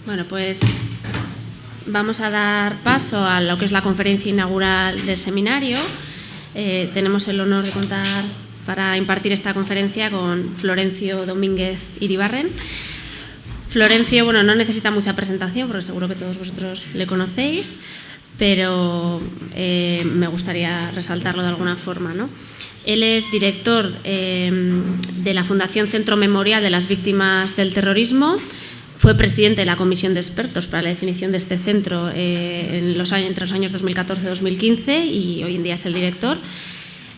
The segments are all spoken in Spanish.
Bueno, pues vamos a dar paso a lo que es la conferencia inaugural del seminario. Tenemos el honor de contar para impartir esta conferencia con Florencio Domínguez Iribarren. Florencio, bueno, no necesita mucha presentación porque seguro que todos vosotros le conocéis, pero me gustaría resaltarlo de alguna forma, ¿no? Él es director de la Fundación Centro Memorial de las Víctimas del Terrorismo. Fue presidente de la Comisión de Expertos para la definición de este centro entre los años 2014 y 2015 y hoy en día es el director.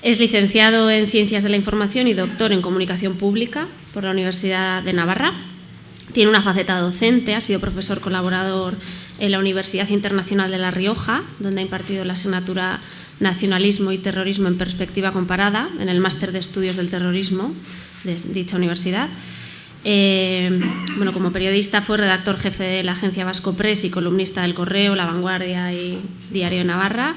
Es licenciado en Ciencias de la Información y doctor en Comunicación Pública por la Universidad de Navarra. Tiene una faceta docente, ha sido profesor colaborador en la Universidad Internacional de La Rioja, donde ha impartido la asignatura Nacionalismo y Terrorismo en Perspectiva Comparada en el Máster de Estudios del Terrorismo de dicha universidad. Bueno, como periodista fue redactor jefe de la agencia Vasco Press y columnista del Correo, La Vanguardia y Diario de Navarra.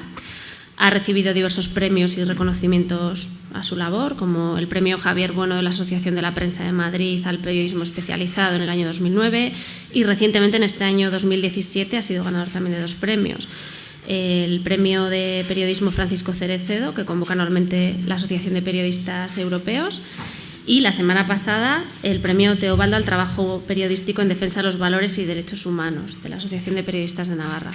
Ha recibido diversos premios y reconocimientos a su labor, como el premio Javier Bueno de la Asociación de la Prensa de Madrid al periodismo especializado en el año 2009 y recientemente en este año 2017 ha sido ganador también de 2 premios. El premio de periodismo Francisco Cerecedo, que convoca anualmente la Asociación de Periodistas Europeos, y la semana pasada el premio Teobaldo al trabajo periodístico en defensa de los valores y derechos humanos de la Asociación de Periodistas de Navarra.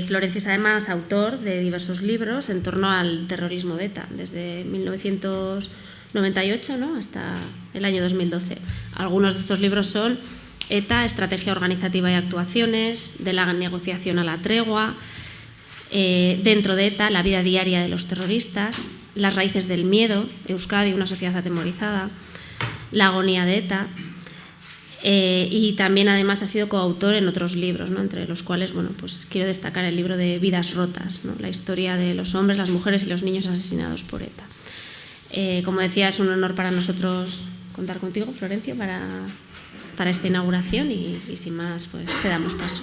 Florencio es además autor de diversos libros en torno al terrorismo de ETA, desde 1998, ¿no?, hasta el año 2012. Algunos de estos libros son ETA, Estrategia Organizativa y Actuaciones, de la negociación a la tregua, dentro de ETA, la vida diaria de los terroristas, Las raíces del miedo, Euskadi, una sociedad atemorizada, La agonía de ETA, y también además ha sido coautor en otros libros, ¿no?, entre los cuales, bueno, pues quiero destacar el libro de Vidas rotas, ¿no?, la historia de los hombres, las mujeres y los niños asesinados por ETA. Como decía, es un honor para nosotros contar contigo, Florencio, para esta inauguración y sin más, pues te damos paso.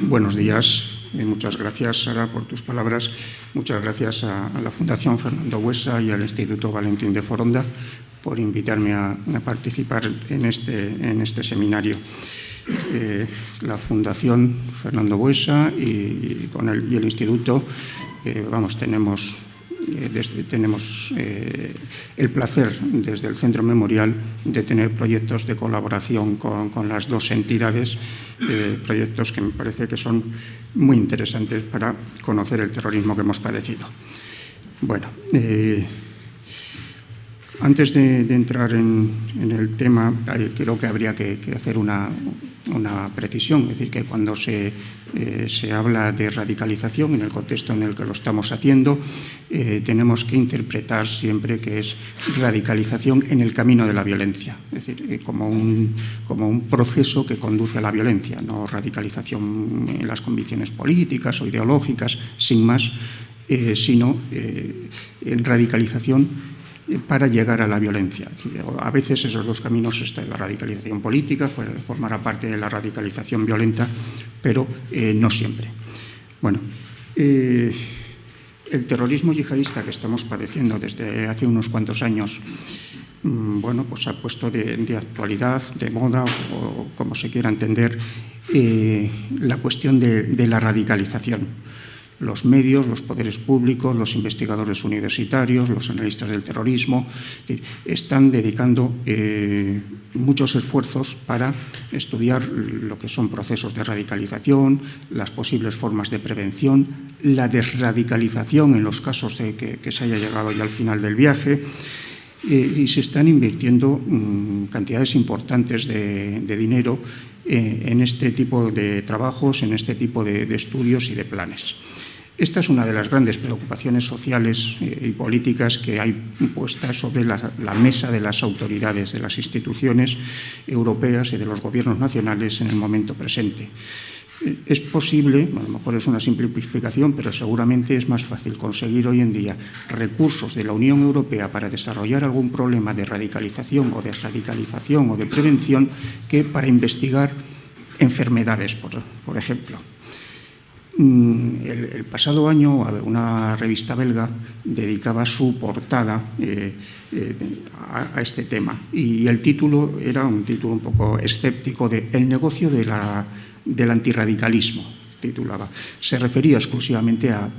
Buenos días. Muchas gracias, Sara, por tus palabras. Muchas gracias a la Fundación Fernando Buesa y al Instituto Valentín de Foronda por invitarme a participar en este seminario. La Fundación Fernando Buesa y el Instituto, tenemos el placer desde el Centro Memorial de tener proyectos de colaboración con las dos entidades, proyectos que me parece que son muy interesantes para conocer el terrorismo que hemos padecido. Bueno, antes de entrar en el tema, creo que habría que hacer una precisión, es decir, que cuando se habla de radicalización en el contexto en el que lo estamos haciendo, tenemos que interpretar siempre que es radicalización en el camino de la violencia, es decir, como un proceso que conduce a la violencia, no radicalización en las convicciones políticas o ideológicas, sin más, sino en radicalización para llegar a la violencia. A veces esos dos caminos están: la radicalización política formará parte de la radicalización violenta, pero no siempre. Bueno, el terrorismo yihadista que estamos padeciendo desde hace unos cuantos años, bueno, pues ha puesto de actualidad, de moda, o como se quiera entender, la cuestión de la radicalización. Los medios, los poderes públicos, los investigadores universitarios, los analistas del terrorismo están dedicando muchos esfuerzos para estudiar lo que son procesos de radicalización, las posibles formas de prevención, la desradicalización en los casos de que se haya llegado ya al final del viaje, y se están invirtiendo cantidades importantes de dinero en este tipo de trabajos, en este tipo de estudios y de planes. Esta es una de las grandes preocupaciones sociales y políticas que hay puestas sobre la mesa de las autoridades, de las instituciones europeas y de los gobiernos nacionales en el momento presente. Es posible, a lo mejor es una simplificación, pero seguramente es más fácil conseguir hoy en día recursos de la Unión Europea para desarrollar algún problema de radicalización o desradicalización o de prevención que para investigar enfermedades, por ejemplo. El pasado año una revista belga dedicaba su portada a este tema y el título era un título un poco escéptico de El negocio del antirradicalismo, titulaba. Se refería exclusivamente a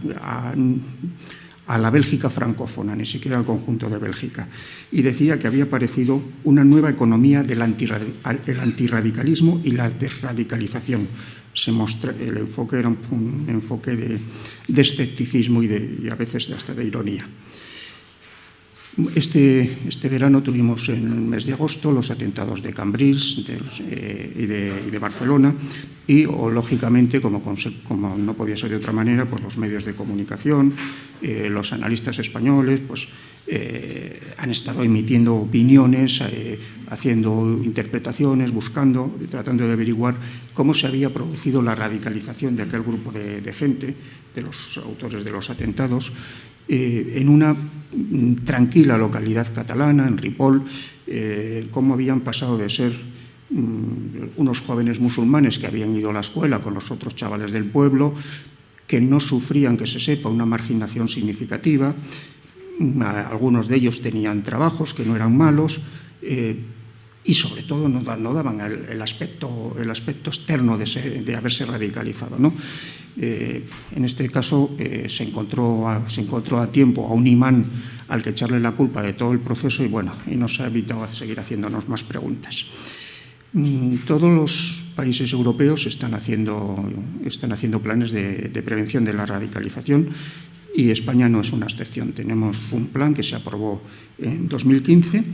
la Bélgica francófona, ni siquiera al conjunto de Bélgica, y decía que había aparecido una nueva economía del antirradicalismo y la desradicalización. El enfoque era un enfoque de escepticismo y a veces hasta de ironía. Este verano tuvimos en el mes de agosto los atentados de Cambrils y de Barcelona y, lógicamente, como no podía ser de otra manera, pues los medios de comunicación, los analistas españoles, pues han estado emitiendo opiniones, haciendo interpretaciones, tratando de averiguar cómo se había producido la radicalización de aquel grupo de gente, de los autores de los atentados, en una tranquila localidad catalana, en Ripoll, cómo habían pasado de ser unos jóvenes musulmanes que habían ido a la escuela con los otros chavales del pueblo, que no sufrían, que se sepa, una marginación significativa. Algunos de ellos tenían trabajos que no eran malos y, sobre todo, no daban el aspecto externo de haberse radicalizado, ¿no? En este caso se encontró a tiempo a un imán al que echarle la culpa de todo el proceso y nos ha evitado seguir haciéndonos más preguntas. Todos los países europeos están haciendo planes de prevención de la radicalización y España no es una excepción. Tenemos un plan que se aprobó en 2015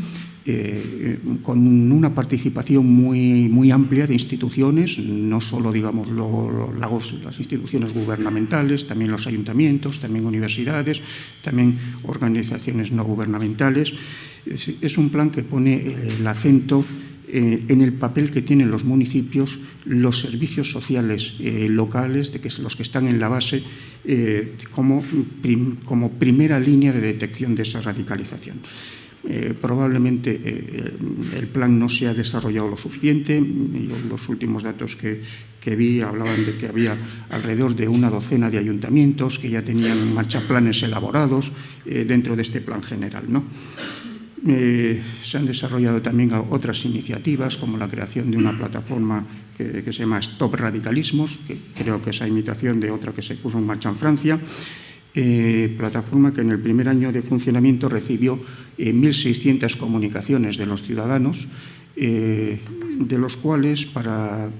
con una participación muy amplia de instituciones, no solo, digamos, las instituciones gubernamentales, también los ayuntamientos, también universidades, también organizaciones no gubernamentales. Es un plan que pone el acento en el papel que tienen los municipios, los servicios sociales locales, los que están en la base, como primera línea de detección de esa radicalización. Probablemente el plan no se ha desarrollado lo suficiente. Los últimos datos que vi hablaban de que había alrededor de una docena de ayuntamientos que ya tenían en marcha planes elaborados dentro de este plan general, ¿no? Se han desarrollado también otras iniciativas, como la creación de una plataforma que se llama Stop Radicalismos, que creo que es a imitación de otra que se puso en marcha en Francia. Plataforma que en el primer año de funcionamiento recibió 1.600 comunicaciones de los ciudadanos, de los cuales para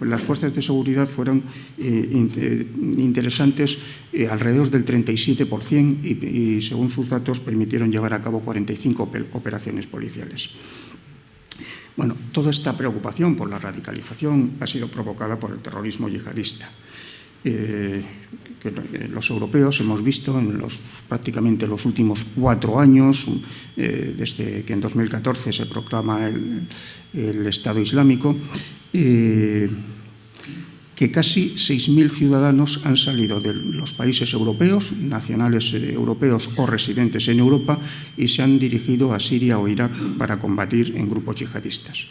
las fuerzas de seguridad fueron interesantes alrededor del 37% y según sus datos permitieron llevar a cabo 45 operaciones policiales. Bueno, toda esta preocupación por la radicalización ha sido provocada por el terrorismo yihadista. Que los europeos hemos visto prácticamente los últimos 4 años, desde que en 2014 se proclama el Estado Islámico, que casi 6.000 ciudadanos han salido de los países europeos, nacionales europeos o residentes en Europa, y se han dirigido a Siria o Irak para combatir en grupos yihadistas.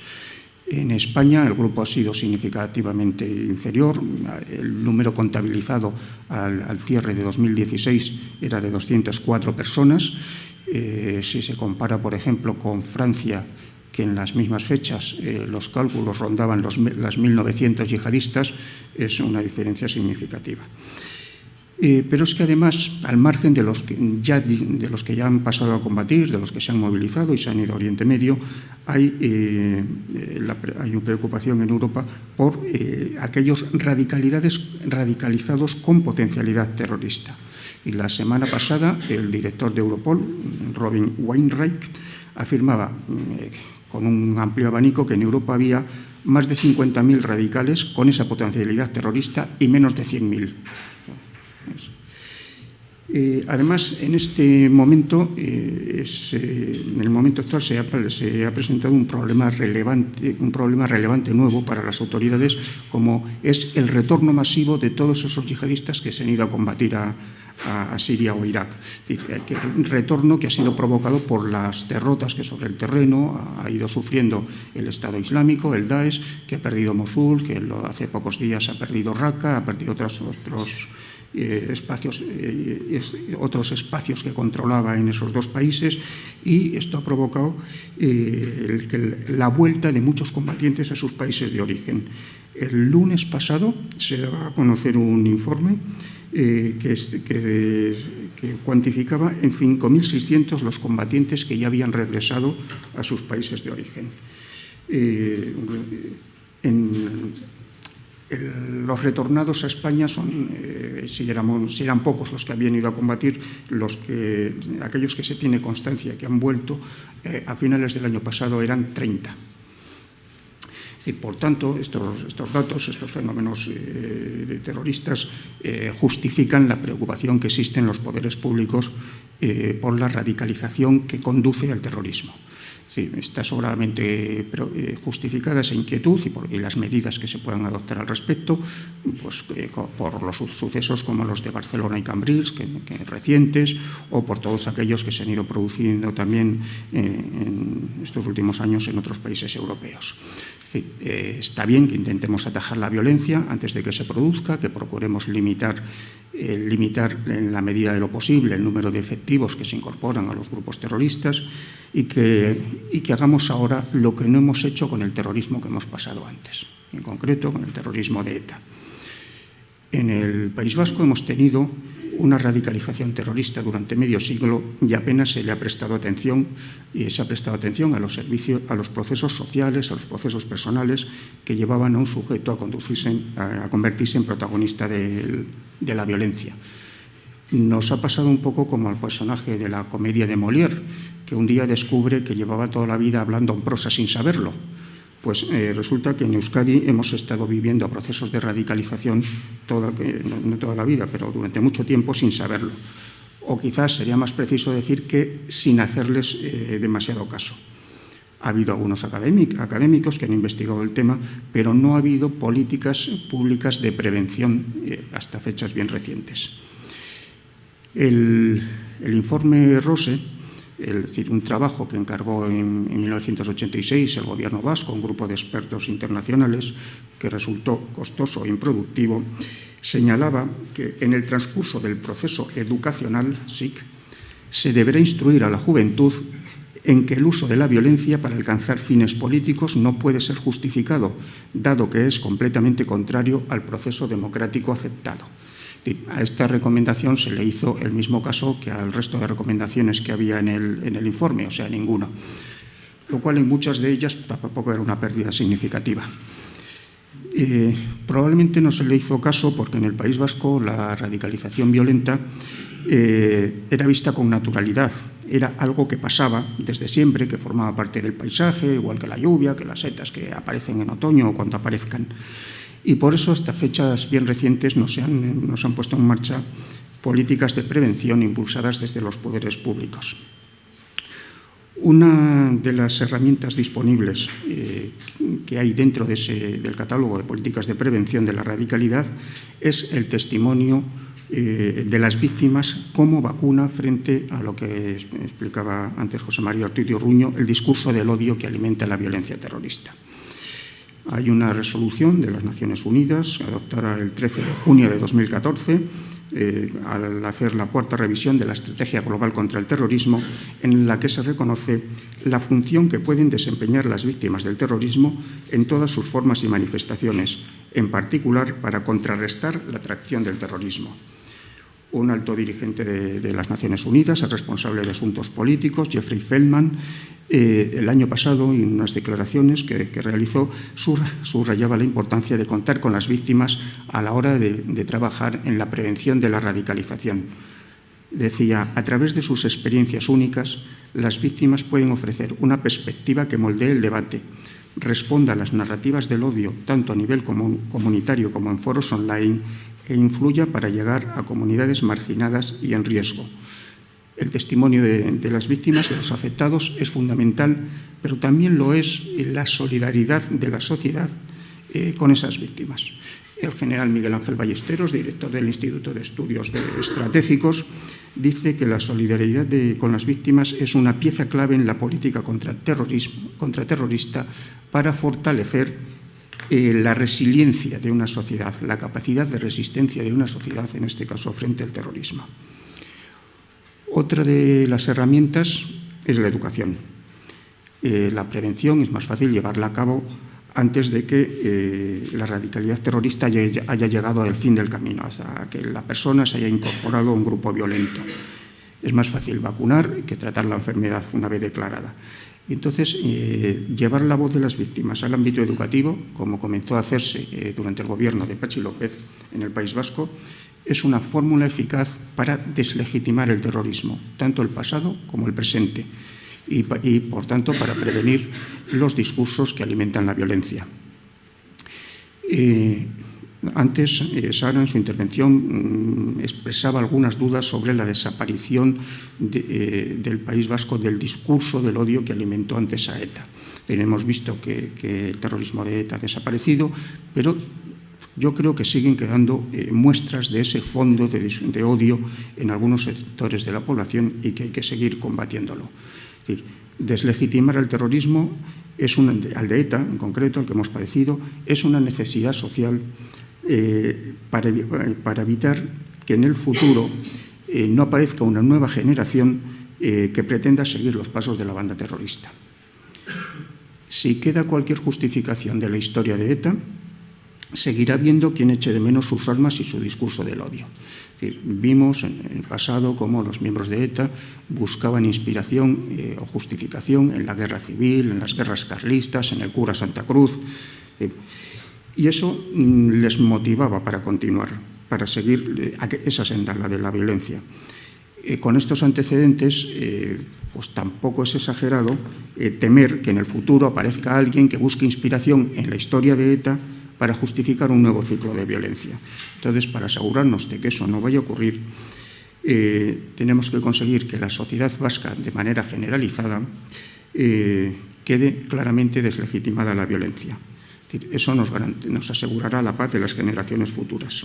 En España el grupo ha sido significativamente inferior. El número contabilizado al cierre de 2016 era de 204 personas. Si se compara, por ejemplo, con Francia, que en las mismas fechas los cálculos rondaban las 1.900 yihadistas, es una diferencia significativa. Pero es que además, al margen de los que ya han pasado a combatir, de los que se han movilizado y se han ido a Oriente Medio, hay una preocupación en Europa por aquellos radicalizados con potencialidad terrorista. Y la semana pasada el director de Europol, Robin Wainwright, afirmaba con un amplio abanico que en Europa había más de 50.000 radicales con esa potencialidad terrorista y menos de 100.000. Además, en este momento, en el momento actual, se ha presentado un problema relevante nuevo para las autoridades, como es el retorno masivo de todos esos yihadistas que se han ido a combatir a Siria o Irak. Es decir, un retorno que ha sido provocado por las derrotas que sobre el terreno ha ido sufriendo el Estado Islámico, el Daesh, que ha perdido Mosul, que hace pocos días ha perdido Raqqa, ha perdido otros espacios que controlaba en esos dos países, y esto ha provocado la vuelta de muchos combatientes a sus países de origen. El lunes pasado se daba a conocer un informe que cuantificaba en 5.600 los combatientes que ya habían regresado a sus países de origen. Los retornados a España si eran pocos los que habían ido a combatir, aquellos que se tiene constancia que han vuelto a finales del año pasado eran 30. Por tanto, estos datos, estos fenómenos terroristas justifican la preocupación que existe en los poderes públicos por la radicalización que conduce al terrorismo. Sí, está sobradamente justificada esa inquietud y las medidas que se puedan adoptar al respecto, pues, por los sucesos como los de Barcelona y Cambrils, que recientes, o por todos aquellos que se han ido produciendo también en estos últimos años en otros países europeos. Sí, está bien que intentemos atajar la violencia antes de que se produzca, que procuremos limitar en la medida de lo posible el número de efectivos que se incorporan a los grupos terroristas y que hagamos ahora lo que no hemos hecho con el terrorismo que hemos pasado antes, en concreto con el terrorismo de ETA. En el País Vasco hemos tenido una radicalización terrorista durante medio siglo y apenas se le ha prestado atención, y se ha prestado atención a los procesos sociales, a los procesos personales que llevaban a un sujeto a convertirse en protagonista de la violencia. Nos ha pasado un poco como al personaje de la comedia de Molière, que un día descubre que llevaba toda la vida hablando en prosa sin saberlo. Pues resulta que en Euskadi hemos estado viviendo procesos de radicalización no toda la vida, pero durante mucho tiempo sin saberlo. O quizás sería más preciso decir que sin hacerles demasiado caso. Ha habido algunos académicos que han investigado el tema, pero no ha habido políticas públicas de prevención hasta fechas bien recientes. El informe Rose, es decir, un trabajo que encargó en 1986 el Gobierno vasco, un grupo de expertos internacionales, que resultó costoso e improductivo, señalaba que en el transcurso del proceso educacional SIC se deberá instruir a la juventud en que el uso de la violencia para alcanzar fines políticos no puede ser justificado, dado que es completamente contrario al proceso democrático aceptado. A esta recomendación se le hizo el mismo caso que al resto de recomendaciones que había en el informe, o sea, ninguno, lo cual en muchas de ellas tampoco era una pérdida significativa. Probablemente no se le hizo caso porque en el País Vasco la radicalización violenta era vista con naturalidad, era algo que pasaba desde siempre, que formaba parte del paisaje, igual que la lluvia, que las setas que aparecen en otoño o cuando aparezcan. Y por eso hasta fechas bien recientes no se han puesto en marcha políticas de prevención impulsadas desde los poderes públicos. Una de las herramientas disponibles que hay dentro del catálogo de políticas de prevención de la radicalidad es el testimonio de las víctimas como vacuna frente a lo que explicaba antes José María Ortiz de Urruño, el discurso del odio que alimenta la violencia terrorista. Hay una resolución de las Naciones Unidas adoptada el 13 de junio de 2014 al hacer la cuarta revisión de la Estrategia Global contra el Terrorismo, en la que se reconoce la función que pueden desempeñar las víctimas del terrorismo en todas sus formas y manifestaciones, en particular para contrarrestar la atracción del terrorismo. Un alto dirigente de las Naciones Unidas, el responsable de asuntos políticos, Jeffrey Feldman, el año pasado, en unas declaraciones que realizó, subrayaba la importancia de contar con las víctimas a la hora de trabajar en la prevención de la radicalización. Decía, a través de sus experiencias únicas, las víctimas pueden ofrecer una perspectiva que moldee el debate, responda a las narrativas del odio, tanto a nivel comunitario como en foros online, e influya para llegar a comunidades marginadas y en riesgo. El testimonio de las víctimas, de los afectados, es fundamental, pero también lo es la solidaridad de la sociedad con esas víctimas. El general Miguel Ángel Ballesteros, director del Instituto de Estudios Estratégicos, dice que la solidaridad con las víctimas es una pieza clave en la política contraterrorista para fortalecer la resiliencia de una sociedad, la capacidad de resistencia de una sociedad, en este caso frente al terrorismo. Otra de las herramientas es la educación. La prevención es más fácil llevarla a cabo antes de que la radicalidad terrorista haya llegado al fin del camino, hasta que la persona se haya incorporado a un grupo violento. Es más fácil vacunar que tratar la enfermedad una vez declarada. Y entonces, llevar la voz de las víctimas al ámbito educativo, como comenzó a hacerse durante el gobierno de Patxi López en el País Vasco, es una fórmula eficaz para deslegitimar el terrorismo, tanto el pasado como el presente, y por tanto, para prevenir los discursos que alimentan la violencia. Antes, Sara, en su intervención, expresaba algunas dudas sobre la desaparición del País Vasco del discurso del odio que alimentó antes a ETA. Hemos visto que el terrorismo de ETA ha desaparecido, pero yo creo que siguen quedando muestras de ese fondo de odio en algunos sectores de la población y que hay que seguir combatiéndolo. Es decir, deslegitimar el terrorismo, al de ETA en concreto, al que hemos padecido, es una necesidad social para evitar que en el futuro no aparezca una nueva generación que pretenda seguir los pasos de la banda terrorista. Si queda cualquier justificación de la historia de ETA, seguirá habiendo quien eche de menos sus armas y su discurso del odio. Es decir, vimos en el pasado cómo los miembros de ETA buscaban inspiración o justificación en la guerra civil, en las guerras carlistas, en el cura Santa Cruz, y eso les motivaba para continuar, para seguir esa senda, la de la violencia. Con estos antecedentes, pues tampoco es exagerado temer que en el futuro aparezca alguien que busque inspiración en la historia de ETA para justificar un nuevo ciclo de violencia. Entonces, para asegurarnos de que eso no vaya a ocurrir, tenemos que conseguir que la sociedad vasca, de manera generalizada, quede claramente deslegitimada la violencia. Es decir, eso nos asegurará la paz de las generaciones futuras.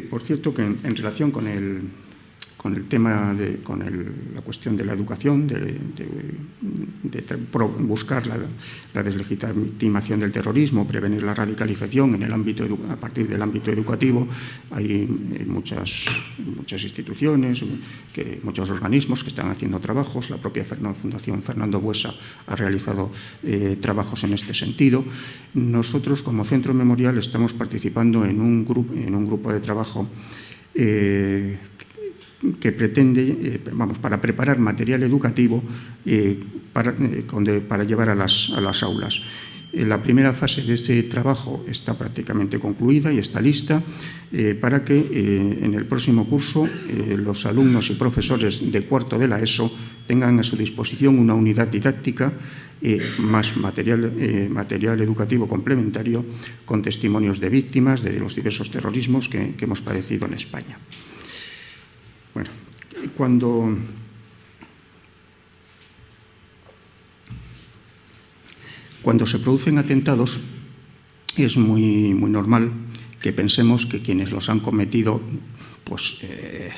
Por cierto, que en relación con el tema, la cuestión de la educación, de buscar la deslegitimación del terrorismo, prevenir la radicalización a partir del ámbito educativo, hay muchas instituciones, muchos organismos que están haciendo trabajos. La propia Fundación Fernando Buesa ha realizado trabajos en este sentido. Nosotros, como Centro Memorial, estamos participando en un grupo de trabajo que pretende, para preparar material educativo para llevar a las aulas. La primera fase de este trabajo está prácticamente concluida y está lista para que en el próximo curso los alumnos y profesores de cuarto de la ESO tengan a su disposición una unidad didáctica más material educativo complementario con testimonios de víctimas de los diversos terrorismos que hemos padecido en España. Bueno, cuando se producen atentados es muy normal que pensemos que quienes los han cometido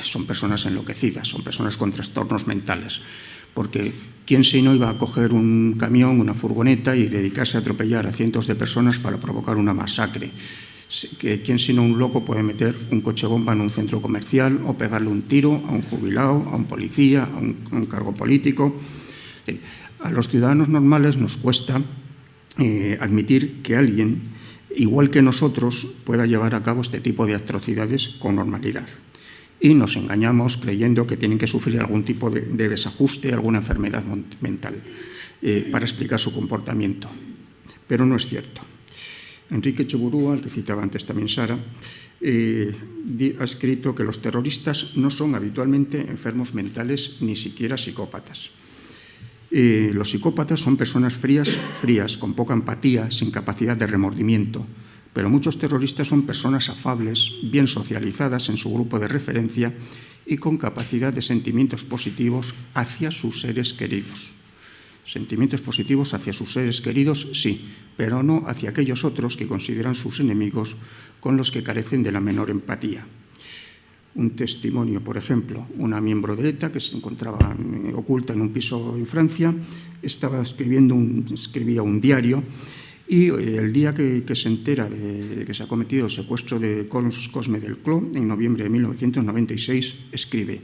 son personas enloquecidas, son personas con trastornos mentales, porque ¿quién si no iba a coger un camión, una furgoneta y dedicarse a atropellar a cientos de personas para provocar una masacre? ¿Quién sino un loco puede meter un coche bomba en un centro comercial o pegarle un tiro a un jubilado, a un policía, a un cargo político? A los ciudadanos normales nos cuesta admitir que alguien, igual que nosotros, pueda llevar a cabo este tipo de atrocidades con normalidad. Y nos engañamos creyendo que tienen que sufrir algún tipo de desajuste, alguna enfermedad mental para explicar su comportamiento. Pero no es cierto. Enrique Echeburúa, el que citaba antes también Sara, ha escrito que los terroristas no son habitualmente enfermos mentales ni siquiera psicópatas. Los psicópatas son personas frías, con poca empatía, sin capacidad de remordimiento. pero muchos terroristas son personas afables, bien socializadas en su grupo de referencia y con capacidad de sentimientos positivos hacia sus seres queridos. Sentimientos positivos hacia sus seres queridos, sí, pero no hacia aquellos otros que consideran sus enemigos con los que carecen de la menor empatía. Un testimonio, por ejemplo, una miembro de ETA que se encontraba oculta en un piso en Francia, escribía un diario y el día que se entera de que se ha cometido el secuestro de Cosme Delclos, en noviembre de 1996, escribe: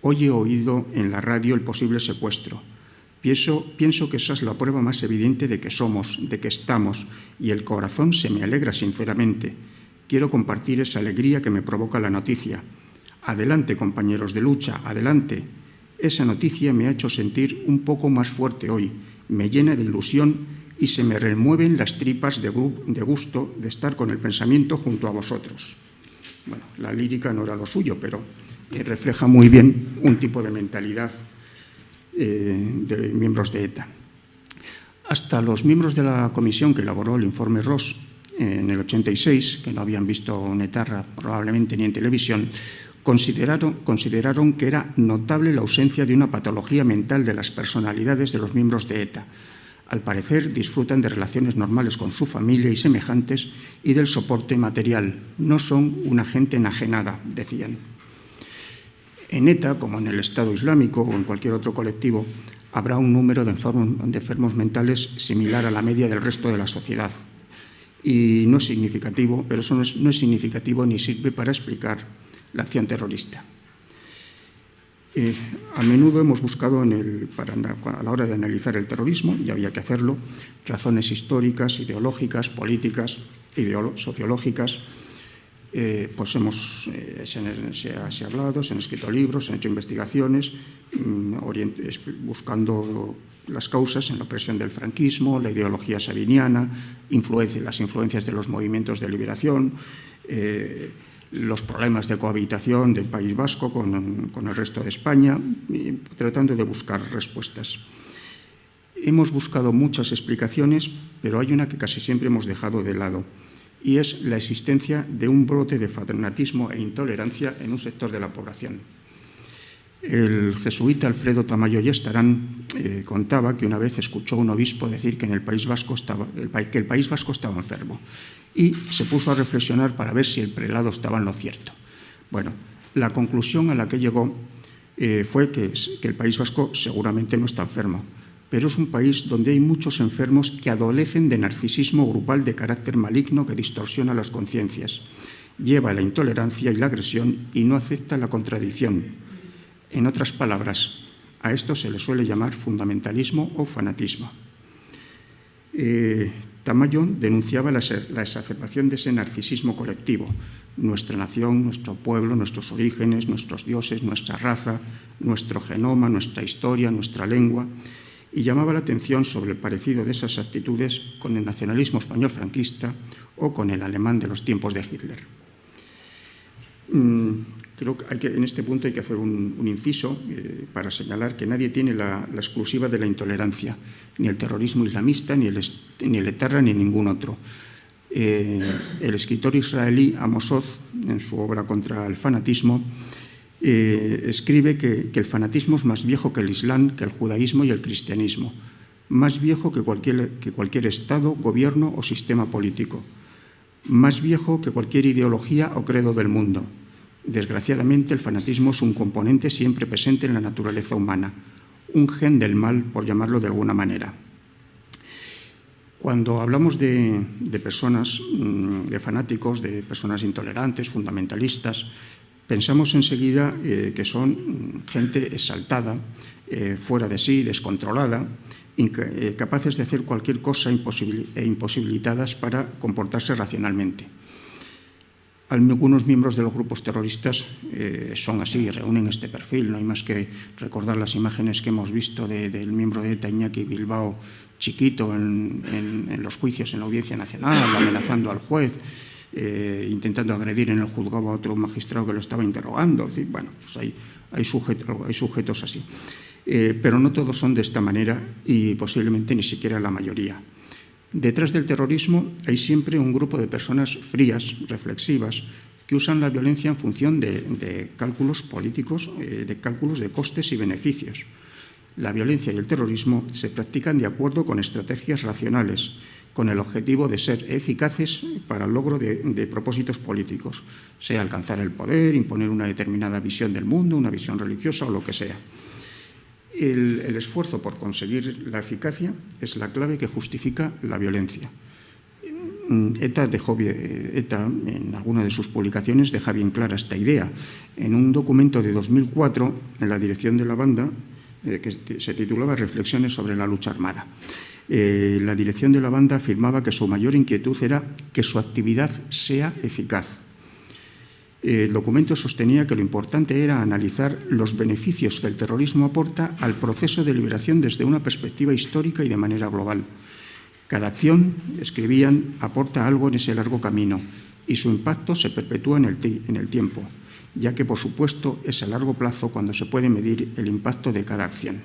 «Hoy he oído en la radio el posible secuestro. Pienso que esa es la prueba más evidente de que somos, de que estamos, y el corazón se me alegra sinceramente. Quiero compartir esa alegría que me provoca la noticia. Adelante, compañeros de lucha, adelante. Esa noticia me ha hecho sentir un poco más fuerte hoy, me llena de ilusión y se me remueven las tripas de gusto de estar con el pensamiento junto a vosotros». Bueno, la lírica no era lo suyo, pero refleja muy bien un tipo de mentalidad de miembros de ETA. Hasta los miembros de la comisión que elaboró el informe Ross en el 86, que no habían visto un etarra probablemente ni en televisión, consideraron que era notable la ausencia de una patología mental de las personalidades de los miembros de ETA. Al parecer, disfrutan de relaciones normales con su familia y semejantes y del soporte material. No son una gente enajenada, decían. En ETA, como en el Estado Islámico o en cualquier otro colectivo, habrá un número de enfermos mentales similar a la media del resto de la sociedad. Y no es significativo, pero eso no es significativo ni sirve para explicar la acción terrorista. A menudo hemos buscado, a la hora de analizar el terrorismo, y había que hacerlo, razones históricas, ideológicas, políticas, sociológicas. Pues se ha hablado, se han escrito libros, se han hecho investigaciones buscando las causas en la opresión del franquismo, la ideología sabiniana, las influencias de los movimientos de liberación, los problemas de cohabitación del País Vasco con el resto de España, tratando de buscar respuestas. Hemos buscado muchas explicaciones, pero hay una que casi siempre hemos dejado de lado, y es la existencia de un brote de fanatismo e intolerancia en un sector de la población. El jesuita Alfredo Tamayo Yestarán contaba que una vez escuchó a un obispo decir que el País Vasco estaba enfermo y se puso a reflexionar para ver si el prelado estaba en lo cierto. Bueno, la conclusión a la que llegó fue que el País Vasco seguramente no está enfermo, pero es un país donde hay muchos enfermos que adolecen de narcisismo grupal de carácter maligno que distorsiona las conciencias, lleva a la intolerancia y la agresión y no acepta la contradicción. En otras palabras, a esto se le suele llamar fundamentalismo o fanatismo. Tamayo denunciaba la exacerbación de ese narcisismo colectivo. Nuestra nación, nuestro pueblo, nuestros orígenes, nuestros dioses, nuestra raza, nuestro genoma, nuestra historia, nuestra lengua, y llamaba la atención sobre el parecido de esas actitudes con el nacionalismo español franquista o con el alemán de los tiempos de Hitler. Creo que en este punto hay que hacer un inciso para señalar que nadie tiene la exclusiva de la intolerancia, ni el terrorismo islamista, ni el etarra, ni ningún otro. El escritor israelí Amos Oz, en su obra Contra el fanatismo, escribe que el fanatismo es más viejo que el Islam, que el judaísmo y el cristianismo, más viejo que cualquier Estado, gobierno o sistema político, más viejo que cualquier ideología o credo del mundo. Desgraciadamente, el fanatismo es un componente siempre presente en la naturaleza humana, un gen del mal, por llamarlo de alguna manera. Cuando hablamos de personas, de fanáticos, de personas intolerantes, fundamentalistas, pensamos enseguida que son gente exaltada, fuera de sí, descontrolada, capaces de hacer cualquier cosa e imposibilitadas para comportarse racionalmente. Algunos miembros de los grupos terroristas son así, reúnen este perfil. No hay más que recordar las imágenes que hemos visto del miembro de ETA, Iñaki Bilbao, chiquito, en los juicios en la Audiencia Nacional, amenazando al juez, intentando agredir en el juzgado a otro magistrado que lo estaba interrogando. Es decir, bueno, pues hay sujetos así. Pero no todos son de esta manera y posiblemente ni siquiera la mayoría. Detrás del terrorismo hay siempre un grupo de personas frías, reflexivas, que usan la violencia en función de cálculos políticos, de cálculos de costes y beneficios. La violencia y el terrorismo se practican de acuerdo con estrategias racionales, con el objetivo de ser eficaces para el logro de propósitos políticos, sea alcanzar el poder, imponer una determinada visión del mundo, una visión religiosa o lo que sea. El esfuerzo por conseguir la eficacia es la clave que justifica la violencia. ETA, en alguna de sus publicaciones, deja bien clara esta idea. En un documento de 2004, en la dirección de la banda, que se titulaba Reflexiones sobre la lucha armada, la dirección de la banda afirmaba que su mayor inquietud era que su actividad sea eficaz. El documento sostenía que lo importante era analizar los beneficios que el terrorismo aporta al proceso de liberación desde una perspectiva histórica y de manera global. Cada acción, escribían, aporta algo en ese largo camino y su impacto se perpetúa en el tiempo, ya que, por supuesto, es a largo plazo cuando se puede medir el impacto de cada acción.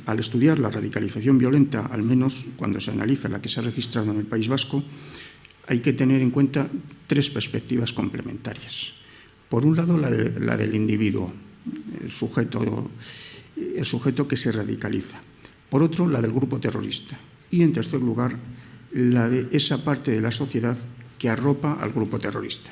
Al estudiar la radicalización violenta, al menos cuando se analiza la que se ha registrado en el País Vasco, hay que tener en cuenta tres perspectivas complementarias. Por un lado, la del individuo, el sujeto que se radicaliza. Por otro, la del grupo terrorista. Y, en tercer lugar, la de esa parte de la sociedad que arropa al grupo terrorista.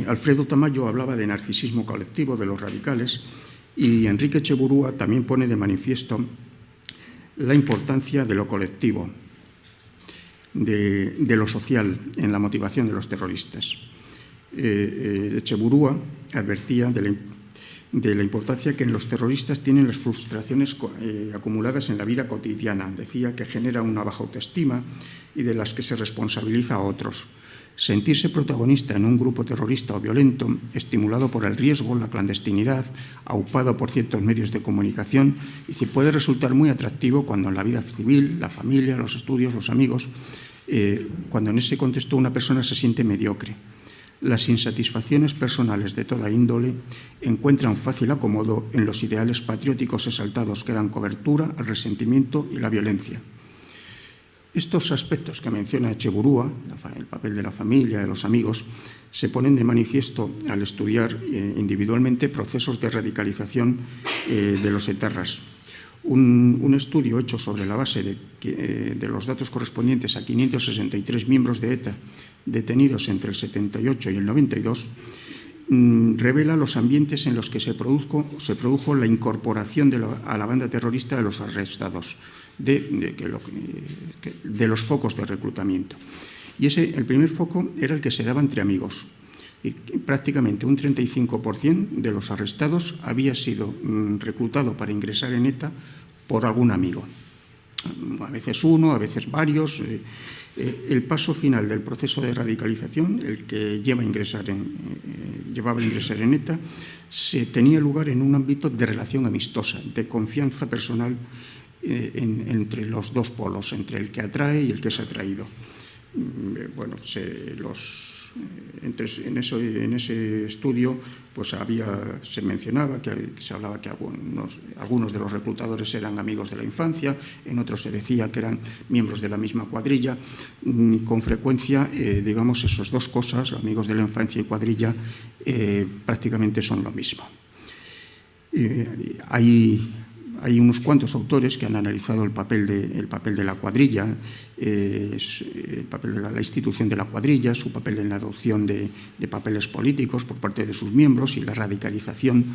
Alfredo Tamayo hablaba de narcisismo colectivo de los radicales y Enrique Etxeburua también pone de manifiesto la importancia de lo colectivo, de lo social en la motivación de los terroristas. Etxeburua advertía de la importancia que en los terroristas tienen las frustraciones acumuladas en la vida cotidiana. Decía que genera una baja autoestima y de las que se responsabiliza a otros. Sentirse protagonista en un grupo terrorista o violento, estimulado por el riesgo, la clandestinidad, aupado por ciertos medios de comunicación, puede resultar muy atractivo cuando en la vida civil, la familia, los estudios, los amigos, cuando en ese contexto una persona se siente mediocre. Las insatisfacciones personales de toda índole encuentran fácil acomodo en los ideales patrióticos exaltados que dan cobertura al resentimiento y la violencia. Estos aspectos que menciona Etxeburua, el papel de la familia, de los amigos, se ponen de manifiesto al estudiar individualmente procesos de radicalización de los etarras. Un estudio hecho sobre la base de los datos correspondientes a 563 miembros de ETA detenidos entre el 78 y el 92 revela los ambientes en los que se produjo la incorporación a la banda terrorista de los arrestados, de los focos de reclutamiento. Y el primer foco era el que se daba entre amigos. Y prácticamente un 35% de los arrestados había sido reclutado para ingresar en ETA por algún amigo. A veces uno, a veces varios. El paso final del proceso de radicalización, el que llevaba a ingresar en ETA, tenía lugar en un ámbito de relación amistosa, de confianza personal entre los dos polos, entre el que atrae y el que es atraído. Bueno, en ese estudio pues se mencionaba se hablaba que algunos de los reclutadores eran amigos de la infancia, en otros se decía que eran miembros de la misma cuadrilla. Con frecuencia, digamos, esas dos cosas, amigos de la infancia y cuadrilla, prácticamente son lo mismo. Hay unos cuantos autores que han analizado el papel de la cuadrilla, el papel de la institución de la cuadrilla, su papel en la adopción de papeles políticos por parte de sus miembros y la radicalización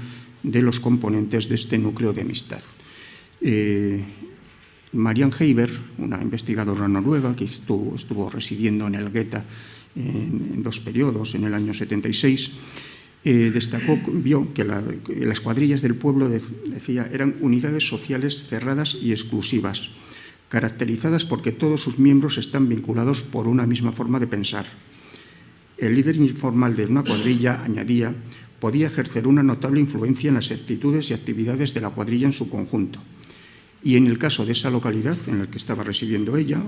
de los componentes de este núcleo de amistad. Marianne Heiber, una investigadora noruega que estuvo residiendo en el Geta en dos periodos, en el año 76, vio que las cuadrillas del pueblo, decía, eran unidades sociales cerradas y exclusivas, caracterizadas porque todos sus miembros están vinculados por una misma forma de pensar. El líder informal de una cuadrilla, añadía, podía ejercer una notable influencia en las actitudes y actividades de la cuadrilla en su conjunto. Y en el caso de esa localidad en la que estaba residiendo ella,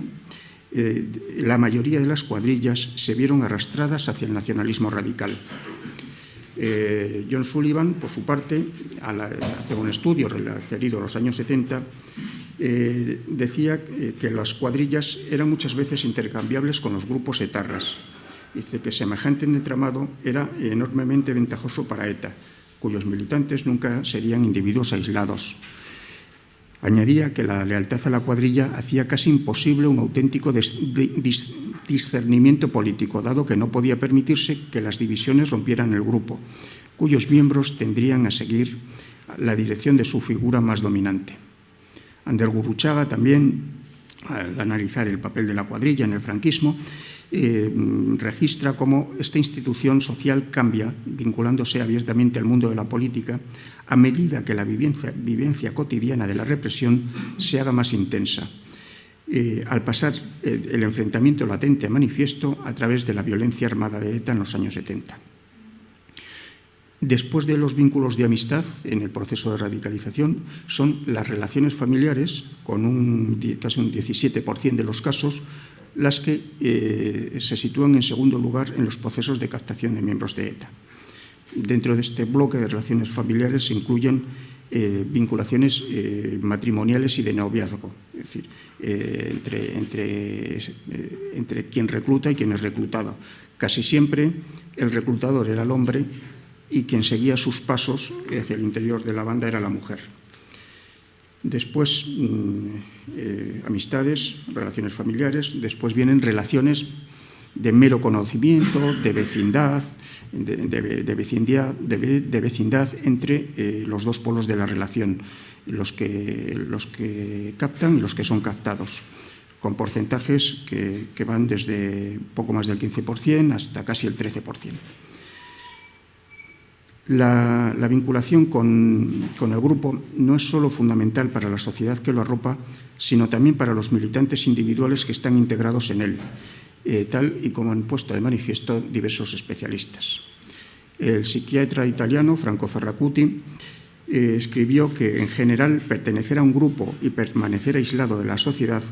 la mayoría de las cuadrillas se vieron arrastradas hacia el nacionalismo radical. John Sullivan, por su parte, al hacer un estudio referido a los años 70, decía que las cuadrillas eran muchas veces intercambiables con los grupos etarras. Dice que semejante entramado era enormemente ventajoso para ETA, cuyos militantes nunca serían individuos aislados. Añadía que la lealtad a la cuadrilla hacía casi imposible un auténtico discernimiento político, dado que no podía permitirse que las divisiones rompieran el grupo, cuyos miembros tendrían a seguir la dirección de su figura más dominante. Ander Gurruchaga también, al analizar el papel de la cuadrilla en el franquismo, registra cómo esta institución social cambia, vinculándose abiertamente al mundo de la política, a medida que la vivencia cotidiana de la represión se haga más intensa, al pasar el enfrentamiento latente a manifiesto a través de la violencia armada de ETA en los años 70. Después de los vínculos de amistad en el proceso de radicalización son las relaciones familiares, con casi un 17% de los casos, las que se sitúan en segundo lugar en los procesos de captación de miembros de ETA. Dentro de este bloque de relaciones familiares se incluyen vinculaciones matrimoniales y de noviazgo, es decir, entre quien recluta y quien es reclutado. Casi siempre el reclutador era el hombre y quien seguía sus pasos hacia el interior de la banda era la mujer. Después, amistades, relaciones familiares, después vienen relaciones de mero conocimiento, de vecindad, de vecindad entre los dos polos de la relación, los que captan y los que son captados, con porcentajes que van desde poco más del 15% hasta casi el 13%. La vinculación con el grupo no es solo fundamental para la sociedad que lo arropa, sino también para los militantes individuales que están integrados en él, tal y como han puesto de manifiesto diversos especialistas. El psiquiatra italiano Franco Ferracuti escribió que, en general, pertenecer a un grupo y permanecer aislado de la sociedad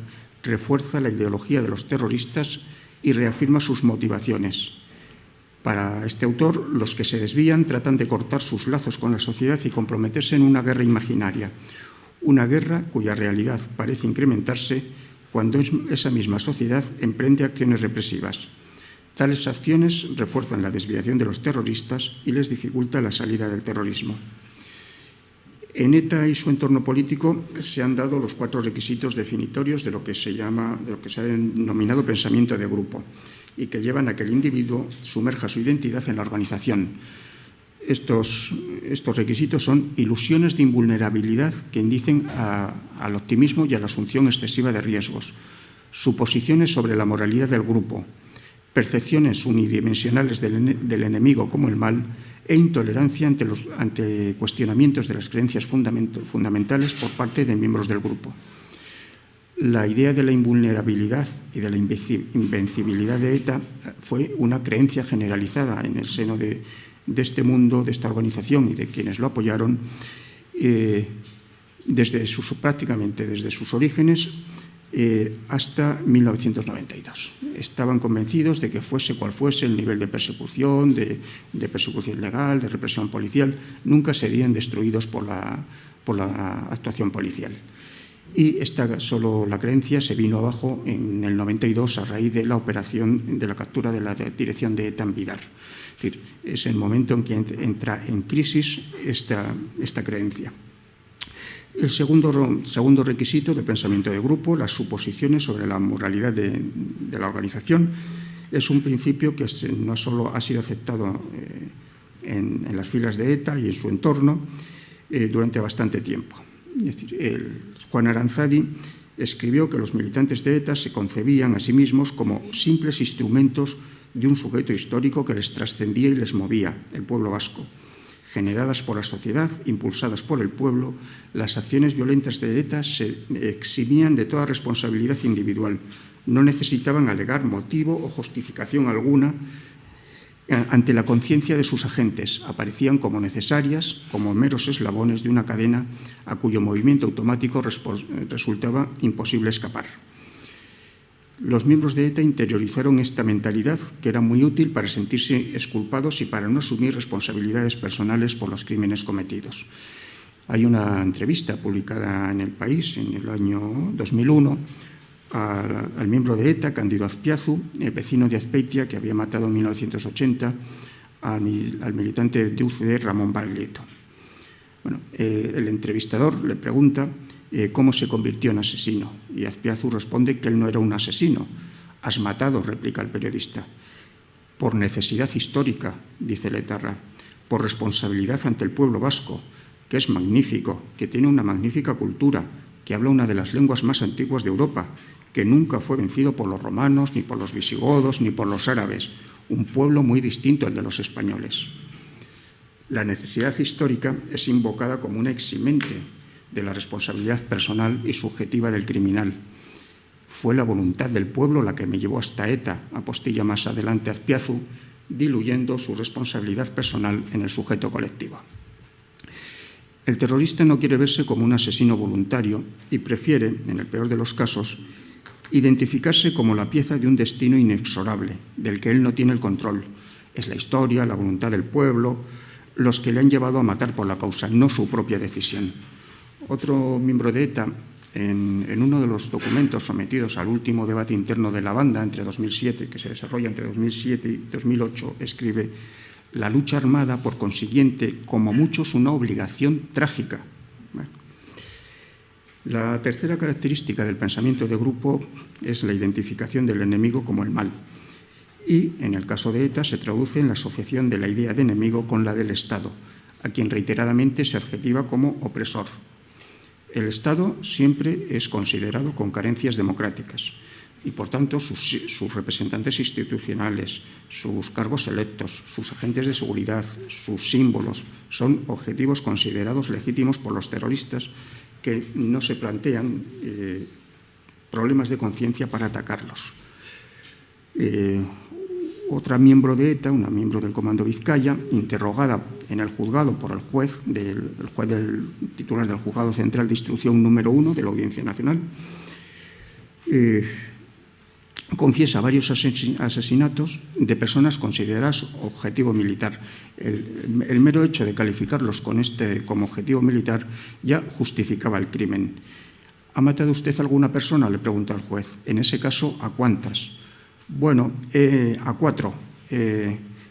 refuerza la ideología de los terroristas y reafirma sus motivaciones. Para este autor, los que se desvían tratan de cortar sus lazos con la sociedad y comprometerse en una guerra imaginaria, una guerra cuya realidad parece incrementarse cuando esa misma sociedad emprende acciones represivas. Tales acciones refuerzan la desviación de los terroristas y les dificulta la salida del terrorismo. En ETA y su entorno político se han dado los 4 requisitos definitorios de lo que se ha denominado pensamiento de grupo, y que llevan a que el individuo sumerja su identidad en la organización. Estos requisitos son ilusiones de invulnerabilidad que inducen al optimismo y a la asunción excesiva de riesgos, suposiciones sobre la moralidad del grupo, percepciones unidimensionales del enemigo como el mal e intolerancia ante cuestionamientos de las creencias fundamentales por parte de miembros del grupo. La idea de la invulnerabilidad y de la invencibilidad de ETA fue una creencia generalizada en el seno de este mundo, de esta organización y de quienes lo apoyaron prácticamente desde sus orígenes hasta 1992. Estaban convencidos de que fuese cual fuese el nivel de persecución legal, de represión policial, nunca serían destruidos por la actuación policial. Y solo la creencia se vino abajo en el 92 a raíz de la operación de la captura de la dirección de ETA en Vidar. Es decir, es el momento en que entra en crisis esta creencia. El segundo requisito de pensamiento de grupo, las suposiciones sobre la moralidad de la organización, es un principio que no solo ha sido aceptado en las filas de ETA y en su entorno durante bastante tiempo. Es decir, Juan Aranzadi escribió que los militantes de ETA se concebían a sí mismos como simples instrumentos de un sujeto histórico que les trascendía y les movía, el pueblo vasco. Generadas por la sociedad, impulsadas por el pueblo, las acciones violentas de ETA se eximían de toda responsabilidad individual. No necesitaban alegar motivo o justificación alguna ante la conciencia de sus agentes. Aparecían como necesarias, como meros eslabones de una cadena a cuyo movimiento automático resultaba imposible escapar. Los miembros de ETA interiorizaron esta mentalidad, que era muy útil para sentirse exculpados y para no asumir responsabilidades personales por los crímenes cometidos. Hay una entrevista publicada en El País en el año 2001 al miembro de ETA, Cándido Azpiazu, el vecino de Azpeitia, que había matado en 1980 al militante de UCD Ramón Baglietto. Bueno, el entrevistador le pregunta cómo se convirtió en asesino, y Azpiazu responde que él no era un asesino. «Has matado», replica el periodista. «Por necesidad histórica», dice Letarra, «por responsabilidad ante el pueblo vasco, que es magnífico, que tiene una magnífica cultura, que habla una de las lenguas más antiguas de Europa, que nunca fue vencido por los romanos, ni por los visigodos, ni por los árabes, un pueblo muy distinto al de los españoles». La necesidad histórica es invocada como una eximente de la responsabilidad personal y subjetiva del criminal. «Fue la voluntad del pueblo la que me llevó hasta ETA», apostilla más adelante Azpiazu, diluyendo su responsabilidad personal en el sujeto colectivo. El terrorista no quiere verse como un asesino voluntario y prefiere, en el peor de los casos, identificarse como la pieza de un destino inexorable, del que él no tiene el control. Es la historia, la voluntad del pueblo, los que le han llevado a matar por la causa, no su propia decisión. Otro miembro de ETA, en uno de los documentos sometidos al último debate interno de la banda entre 2007, que se desarrolla entre 2007 y 2008, escribe: «La lucha armada, por consiguiente, como mucho, es una obligación trágica». Bueno. La tercera característica del pensamiento de grupo es la identificación del enemigo como el mal. Y, en el caso de ETA, se traduce en la asociación de la idea de enemigo con la del Estado, a quien reiteradamente se adjetiva como opresor. El Estado siempre es considerado con carencias democráticas y, por tanto, sus representantes institucionales, sus cargos electos, sus agentes de seguridad, sus símbolos, son objetivos considerados legítimos por los terroristas, que no se plantean problemas de conciencia para atacarlos. Otra miembro de ETA, una miembro del Comando Vizcaya, interrogada en el juzgado por el juez del titular del Juzgado Central de Instrucción número 1 de la Audiencia Nacional, confiesa varios asesinatos de personas consideradas objetivo militar. El mero hecho de calificarlos como objetivo militar ya justificaba el crimen. ¿Ha matado usted a alguna persona?, le pregunta el juez. En ese caso, ¿a cuántas? Bueno, a 4,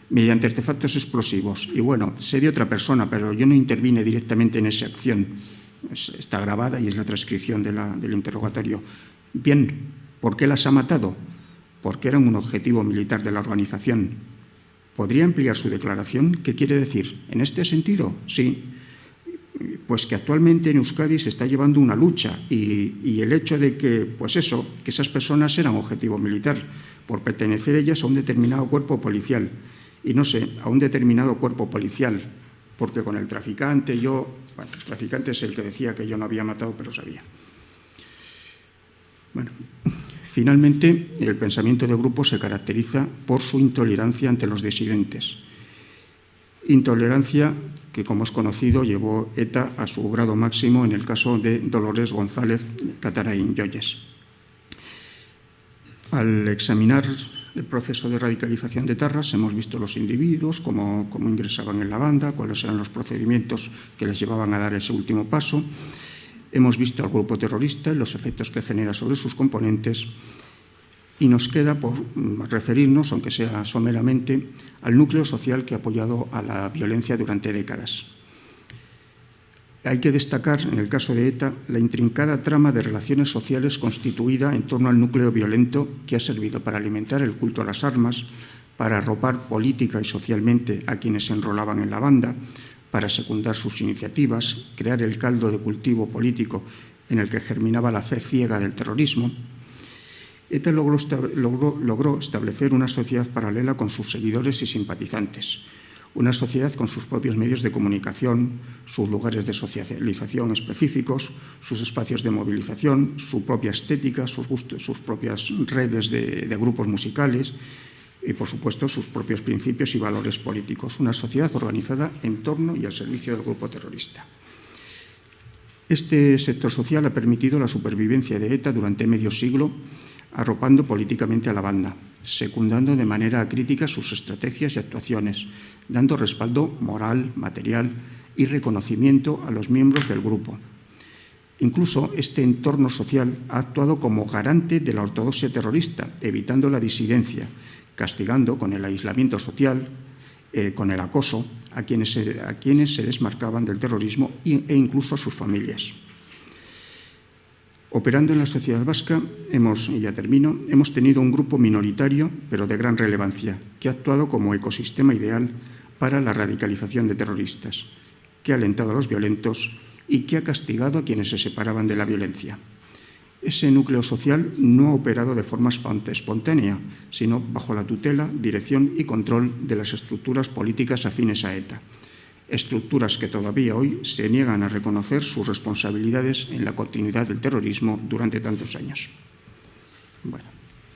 mediante artefactos explosivos. Y bueno, sé de otra persona, pero yo no intervine directamente en esa acción. Está grabada y es la transcripción del interrogatorio. Bien, ¿por qué las ha matado? Porque eran un objetivo militar de la organización. ¿Podría ampliar su declaración? ¿Qué quiere decir? ¿En este sentido? Sí. Pues que actualmente en Euskadi se está llevando una lucha y el hecho de que, que esas personas eran objetivo militar por pertenecer ellas a un determinado cuerpo policial. Y no sé, a un determinado cuerpo policial, porque con el traficante el traficante es el que decía que yo no había matado, pero sabía. Bueno, finalmente, el pensamiento de grupo se caracteriza por su intolerancia ante los disidentes. Intolerancia que, como es conocido, llevó ETA a su grado máximo en el caso de Dolores González Catarain Joyes. Al examinar el proceso de radicalización de Tarras, hemos visto los individuos, cómo ingresaban en la banda, cuáles eran los procedimientos que les llevaban a dar ese último paso. Hemos visto al grupo terrorista y los efectos que genera sobre sus componentes. Y nos queda por referirnos, aunque sea someramente, al núcleo social que ha apoyado a la violencia durante décadas. Hay que destacar, en el caso de ETA, la intrincada trama de relaciones sociales constituida en torno al núcleo violento que ha servido para alimentar el culto a las armas, para arropar política y socialmente a quienes se enrolaban en la banda, para secundar sus iniciativas, crear el caldo de cultivo político en el que germinaba la fe ciega del terrorismo. ETA logró establecer una sociedad paralela con sus seguidores y simpatizantes, una sociedad con sus propios medios de comunicación, sus lugares de socialización específicos, sus espacios de movilización, su propia estética, sus propias redes de grupos musicales y, por supuesto, sus propios principios y valores políticos. Una sociedad organizada en torno y al servicio del grupo terrorista. Este sector social ha permitido la supervivencia de ETA durante medio siglo, arropando políticamente a la banda, secundando de manera crítica sus estrategias y actuaciones, dando respaldo moral, material y reconocimiento a los miembros del grupo. Incluso este entorno social ha actuado como garante de la ortodoxia terrorista, evitando la disidencia, castigando con el aislamiento social, con el acoso a quienes se desmarcaban del terrorismo e incluso a sus familias. Operando en la sociedad vasca, hemos tenido un grupo minoritario, pero de gran relevancia, que ha actuado como ecosistema ideal para la radicalización de terroristas, que ha alentado a los violentos y que ha castigado a quienes se separaban de la violencia. Ese núcleo social no ha operado de forma espontánea, sino bajo la tutela, dirección y control de las estructuras políticas afines a ETA. Estructuras que todavía hoy se niegan a reconocer sus responsabilidades en la continuidad del terrorismo durante tantos años. Bueno,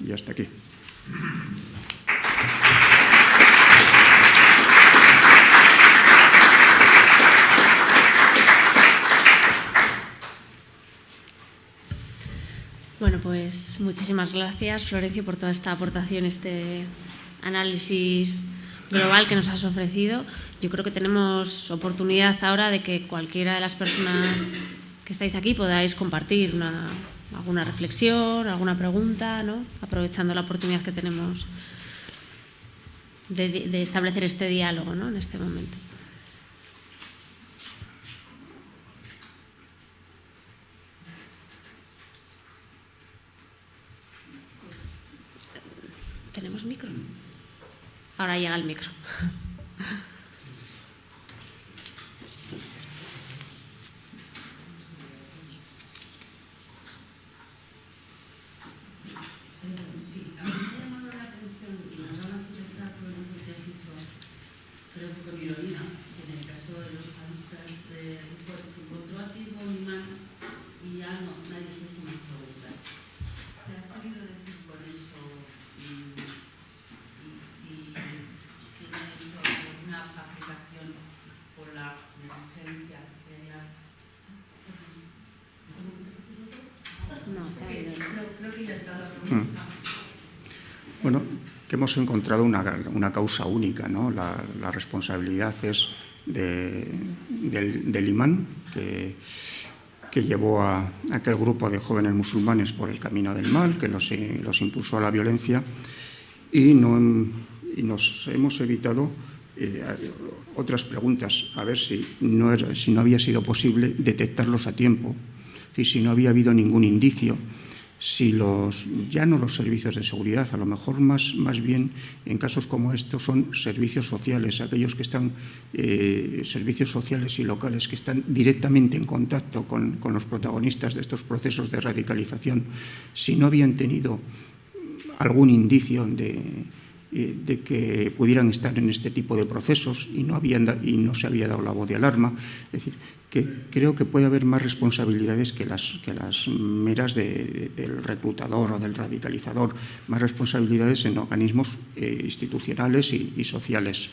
y hasta aquí. Bueno, pues muchísimas gracias, Florencio, por toda esta aportación, este análisis global que nos has ofrecido. Yo creo que tenemos oportunidad ahora de que cualquiera de las personas que estáis aquí podáis compartir alguna reflexión, alguna pregunta, ¿no? Aprovechando la oportunidad que tenemos de establecer este diálogo, ¿no? En este momento. ¿Tenemos micro? Ahora llega el micro. Sí, a mí me ha llamado la atención y me ha dado una sorpresa por lo que has dicho, creo que con ironía, que en el caso de los jihadistas se encontró a ti un imán y ya no, nadie se hizo más preguntas. ¿Te has querido decir con eso y si tienes alguna aplicación por la negligencia que haya? No, creo que ya está la pregunta. Bueno, que hemos encontrado una causa única, ¿no? La responsabilidad es del imán que llevó a aquel grupo de jóvenes musulmanes por el camino del mal, que los impulsó a la violencia y nos hemos evitado otras preguntas, a ver si no había sido posible detectarlos a tiempo, si no había habido ningún indicio, si ya no los servicios de seguridad, a lo mejor más bien en casos como estos son servicios sociales, aquellos que están, servicios sociales y locales que están directamente en contacto con los protagonistas de estos procesos de radicalización, si no habían tenido algún indicio de que pudieran estar en este tipo de procesos y no se había dado la voz de alarma. Es decir, que creo que puede haber más responsabilidades que las meras del reclutador o del radicalizador, más responsabilidades en organismos institucionales y sociales.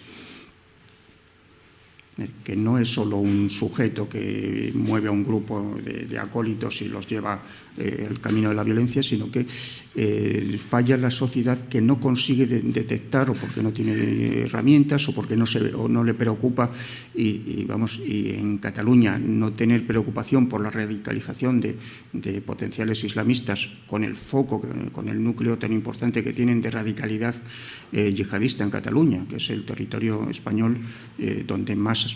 Que no es solo un sujeto que mueve a un grupo de acólitos y los lleva el camino de la violencia, sino que falla la sociedad que no consigue detectar, o porque no tiene herramientas o porque no le preocupa, y en Cataluña no tener preocupación por la radicalización de potenciales islamistas con el foco, con el núcleo tan importante que tienen de radicalidad yihadista en Cataluña, que es el territorio español donde más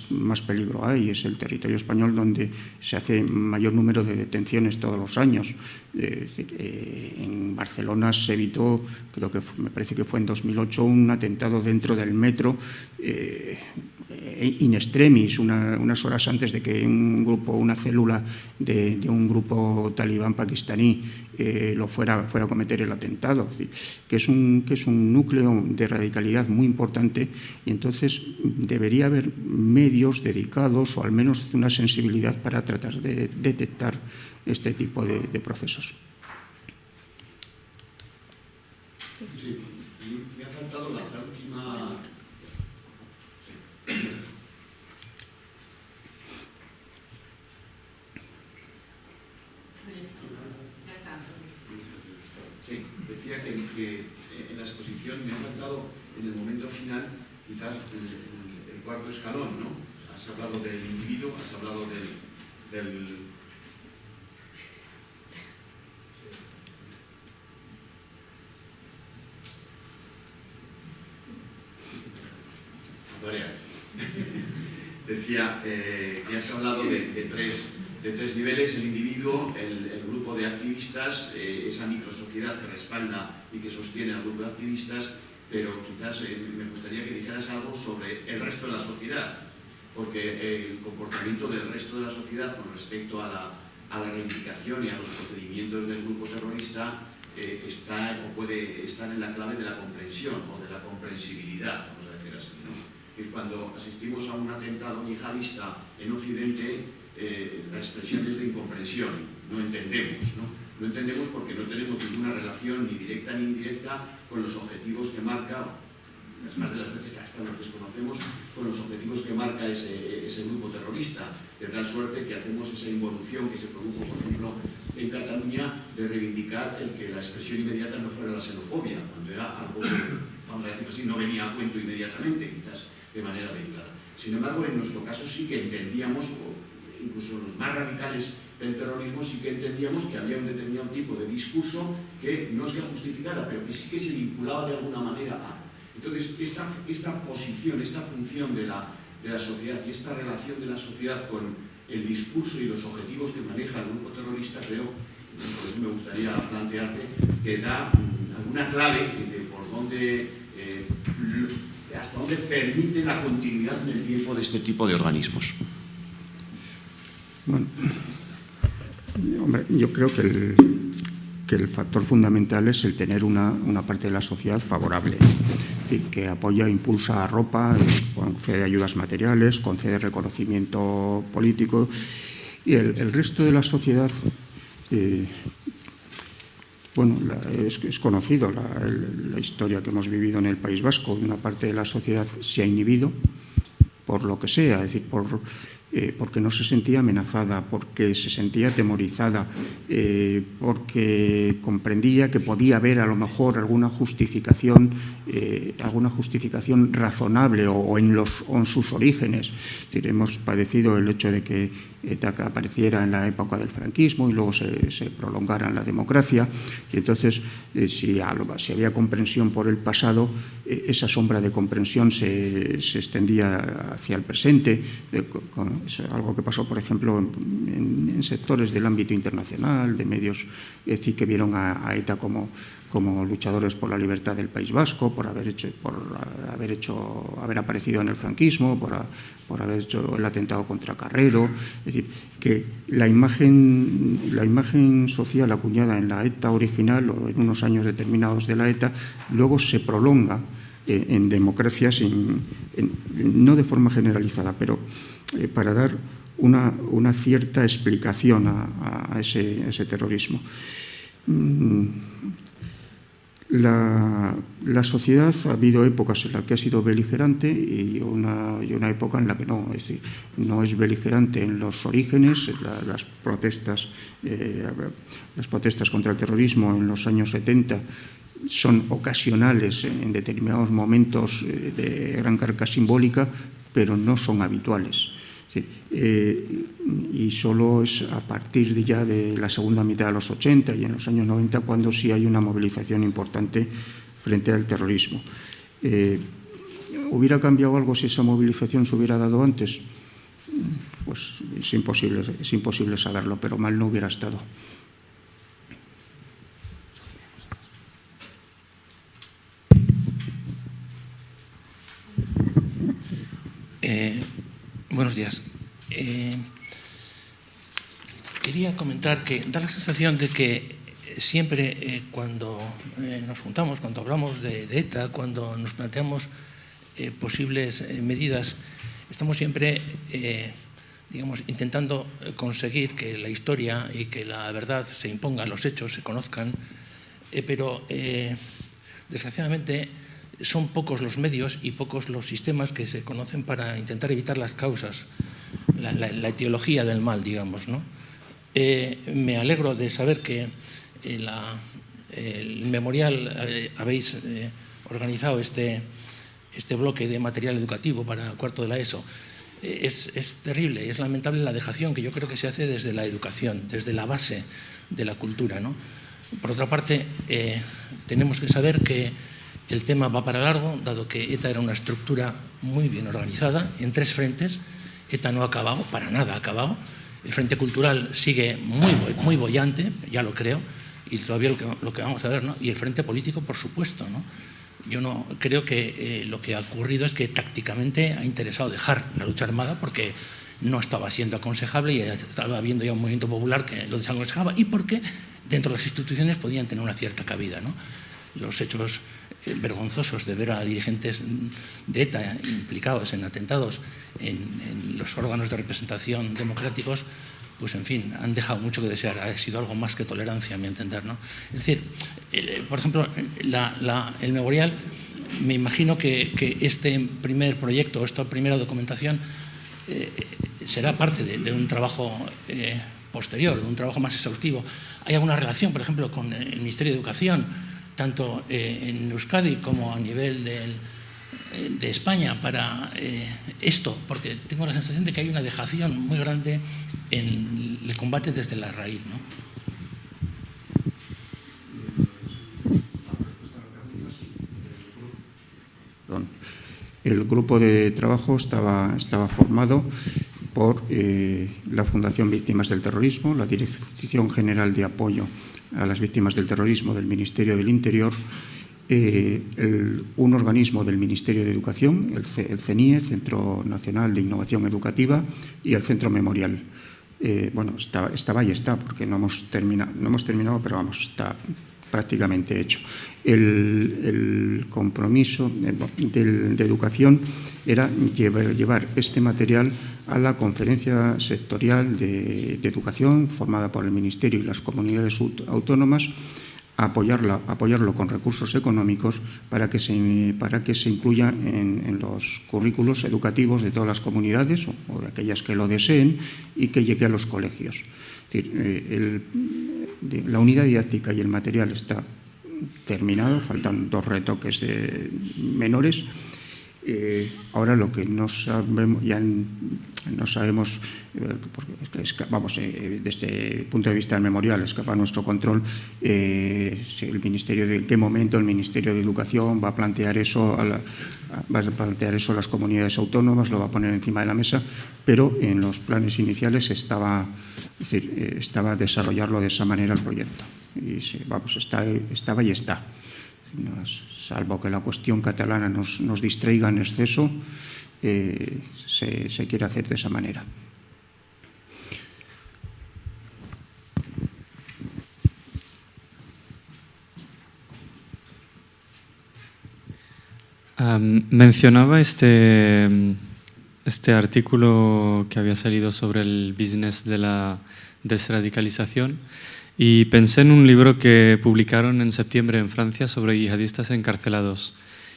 peligro hay, es el territorio español donde se hace mayor número de detenciones todos los años. En Barcelona se evitó, me parece que fue en 2008, un atentado dentro del metro in extremis, unas horas antes de que una célula de un grupo talibán pakistaní lo fuera a cometer el atentado. Es decir, que es un núcleo de radicalidad muy importante, y entonces debería haber medios dedicados, o al menos una sensibilidad para tratar de detectar este tipo de procesos. Sí, me ha faltado la última. Sí, decía que en la exposición me ha faltado en el momento final quizás el cuarto escalón, ¿no? Has hablado del individuo, has hablado del decía que has hablado de tres niveles: el individuo, el grupo de activistas, esa microsociedad que respalda y que sostiene al grupo de activistas, pero quizás me gustaría que dijeras algo sobre el resto de la sociedad, porque el comportamiento del resto de la sociedad con respecto a la reivindicación y a los procedimientos del grupo terrorista está o puede estar en la clave de la comprensión o de la comprensibilidad, vamos a decir así, ¿no? Es decir, cuando asistimos a un atentado yihadista en Occidente, la expresión es de incomprensión, no entendemos, ¿no? No entendemos porque no tenemos ninguna relación ni directa ni indirecta con los objetivos que marca, las más de las veces hasta nos desconocemos, con los objetivos que marca ese grupo terrorista, de tal suerte que hacemos esa involución que se produjo, por ejemplo, en Cataluña, de reivindicar el que la expresión inmediata no fuera la xenofobia, cuando era algo que, vamos a decirlo así, no venía a cuento inmediatamente, quizás de manera derivada. Sin embargo, en nuestro caso sí que entendíamos, o incluso los más radicales del terrorismo, sí que entendíamos que había un determinado tipo de discurso que no es que justificara, pero que sí que se vinculaba de alguna manera a. Entonces, esta posición, esta función de la sociedad y esta relación de la sociedad con el discurso y los objetivos que maneja el grupo terrorista, creo, por eso me gustaría plantearte, que da alguna clave de por dónde, hasta dónde permite la continuidad en el tiempo de este tipo de organismos. Bueno, hombre, yo creo que el factor fundamental es el tener una parte de la sociedad favorable, que apoya, impulsa, arropa, concede ayudas materiales, concede reconocimiento político, y el resto de la sociedad, bueno, es conocido la historia que hemos vivido en el País Vasco. Una parte de la sociedad se ha inhibido por lo que sea, es decir, porque no se sentía amenazada, porque se sentía atemorizada, porque comprendía que podía haber a lo mejor alguna justificación razonable o en sus orígenes. Es decir, hemos padecido el hecho de que ETA apareciera en la época del franquismo y luego se prolongara en la democracia, y entonces si había comprensión por el pasado, esa sombra de comprensión se extendía hacia el presente. Es algo que pasó, por ejemplo, en sectores del ámbito internacional, de medios, es decir, que vieron a ETA como luchadores por la libertad del País Vasco, por haber aparecido en el franquismo, por haber hecho el atentado contra Carrero. Es decir, que la imagen social acuñada en la ETA original o en unos años determinados de la ETA luego se prolonga en democracias, no de forma generalizada, pero para dar una cierta explicación a ese terrorismo. La sociedad, ha habido épocas en las que ha sido beligerante y una época en la que no. Es decir, no es beligerante en los orígenes. Las protestas contra el terrorismo en los años 70 son ocasionales en determinados momentos de gran carga simbólica, pero no son habituales. Sí, y solo es a partir de la segunda mitad de los 80 y en los años 90 cuando sí hay una movilización importante frente al terrorismo. ¿Hubiera cambiado algo si esa movilización se hubiera dado antes? Pues es imposible saberlo, pero mal no hubiera estado. Buenos días. Quería comentar que da la sensación de que siempre cuando nos juntamos, cuando hablamos de ETA, cuando nos planteamos posibles medidas, estamos siempre intentando conseguir que la historia y que la verdad se imponga, los hechos se conozcan, pero desgraciadamente son pocos los medios y pocos los sistemas que se conocen para intentar evitar las causas, la etiología del mal, digamos, ¿no? Me alegro de saber que el Memorial habéis organizado este bloque de material educativo para cuarto de la ESO. Es terrible, es lamentable la dejación que yo creo que se hace desde la educación, desde la base de la cultura, ¿no? Por otra parte, tenemos que saber que el tema va para largo, dado que ETA era una estructura muy bien organizada en 3 frentes. ETA no ha acabado, para nada ha acabado. El frente cultural sigue muy boyante, ya lo creo, y todavía lo que vamos a ver, ¿no? Y el frente político, por supuesto, ¿no? Yo no creo que lo que ha ocurrido es que tácticamente ha interesado dejar la lucha armada porque no estaba siendo aconsejable y estaba habiendo ya un movimiento popular que lo desaconsejaba, y porque dentro de las instituciones podían tener una cierta cabida, ¿no? Los hechos vergonzosos de ver a dirigentes de ETA implicados en atentados en los órganos de representación democráticos, pues en fin, han dejado mucho que desear. Ha sido algo más que tolerancia, a mi entender, ¿no? Es decir, por ejemplo, el Memorial, me imagino que este primer proyecto, esta primera documentación, será parte de un trabajo posterior, un trabajo más exhaustivo. ¿Hay alguna relación, por ejemplo, con el Ministerio de Educación, tanto en Euskadi como a nivel de España para esto? Porque tengo la sensación de que hay una dejación muy grande en el combate desde la raíz, ¿no? El grupo de trabajo estaba formado por la Fundación Víctimas del Terrorismo, la Dirección General de Apoyo a las Víctimas del Terrorismo del Ministerio del Interior, un organismo del Ministerio de Educación, el CENIE, Centro Nacional de Innovación Educativa, y el Centro Memorial. Bueno, estaba y está, porque no hemos terminado, pero vamos, está prácticamente hecho. El compromiso de educación era llevar este material a la conferencia sectorial de educación formada por el Ministerio y las comunidades autónomas, apoyarlo con recursos económicos para que se incluya en los currículos educativos de todas las comunidades o de aquellas que lo deseen, y que llegue a los colegios. Es decir, la unidad didáctica y el material está terminado, faltan 2 retoques menores. Ahora lo que no sabemos, porque desde el punto de vista del Memorial escapa a nuestro control, si en qué momento el Ministerio de Educación va a plantear eso a las comunidades autónomas, lo va a poner encima de la mesa, pero en los planes iniciales estaba desarrollarlo de esa manera el proyecto. Y estaba y está. Salvo que la cuestión catalana nos distraiga en exceso, se quiere hacer de esa manera. Mencionaba este artículo que había salido sobre el business de la desradicalización. Y pensé en un libro que publicaron en septiembre en Francia sobre yihadistas encarcelados.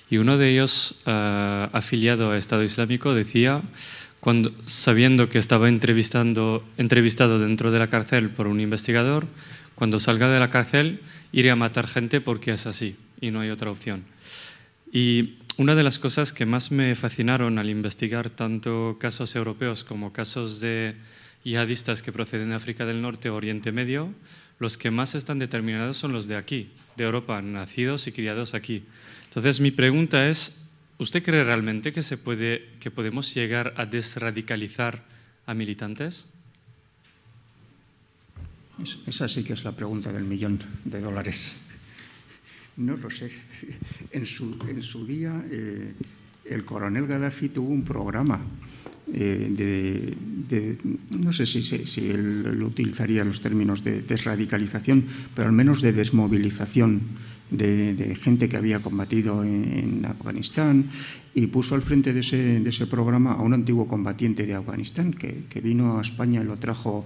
Y uno de ellos, afiliado a Estado Islámico, decía, sabiendo que estaba entrevistado dentro de la cárcel por un investigador, cuando salga de la cárcel iré a matar gente porque es así y no hay otra opción. Y una de las cosas que más me fascinaron al investigar tanto casos europeos como casos de yihadistas que proceden de África del Norte o Oriente Medio, los que más están determinados son los de aquí, de Europa, nacidos y criados aquí. Entonces, mi pregunta es, ¿usted cree realmente que podemos llegar a desradicalizar a militantes? Esa sí que es la pregunta del $1.000.000. No lo sé. En su día, el coronel Gaddafi tuvo un programa no sé si él utilizaría los términos de desradicalización, pero al menos de desmovilización de gente que había combatido en Afganistán, y puso al frente de ese programa a un antiguo combatiente de Afganistán que vino a España y lo trajo,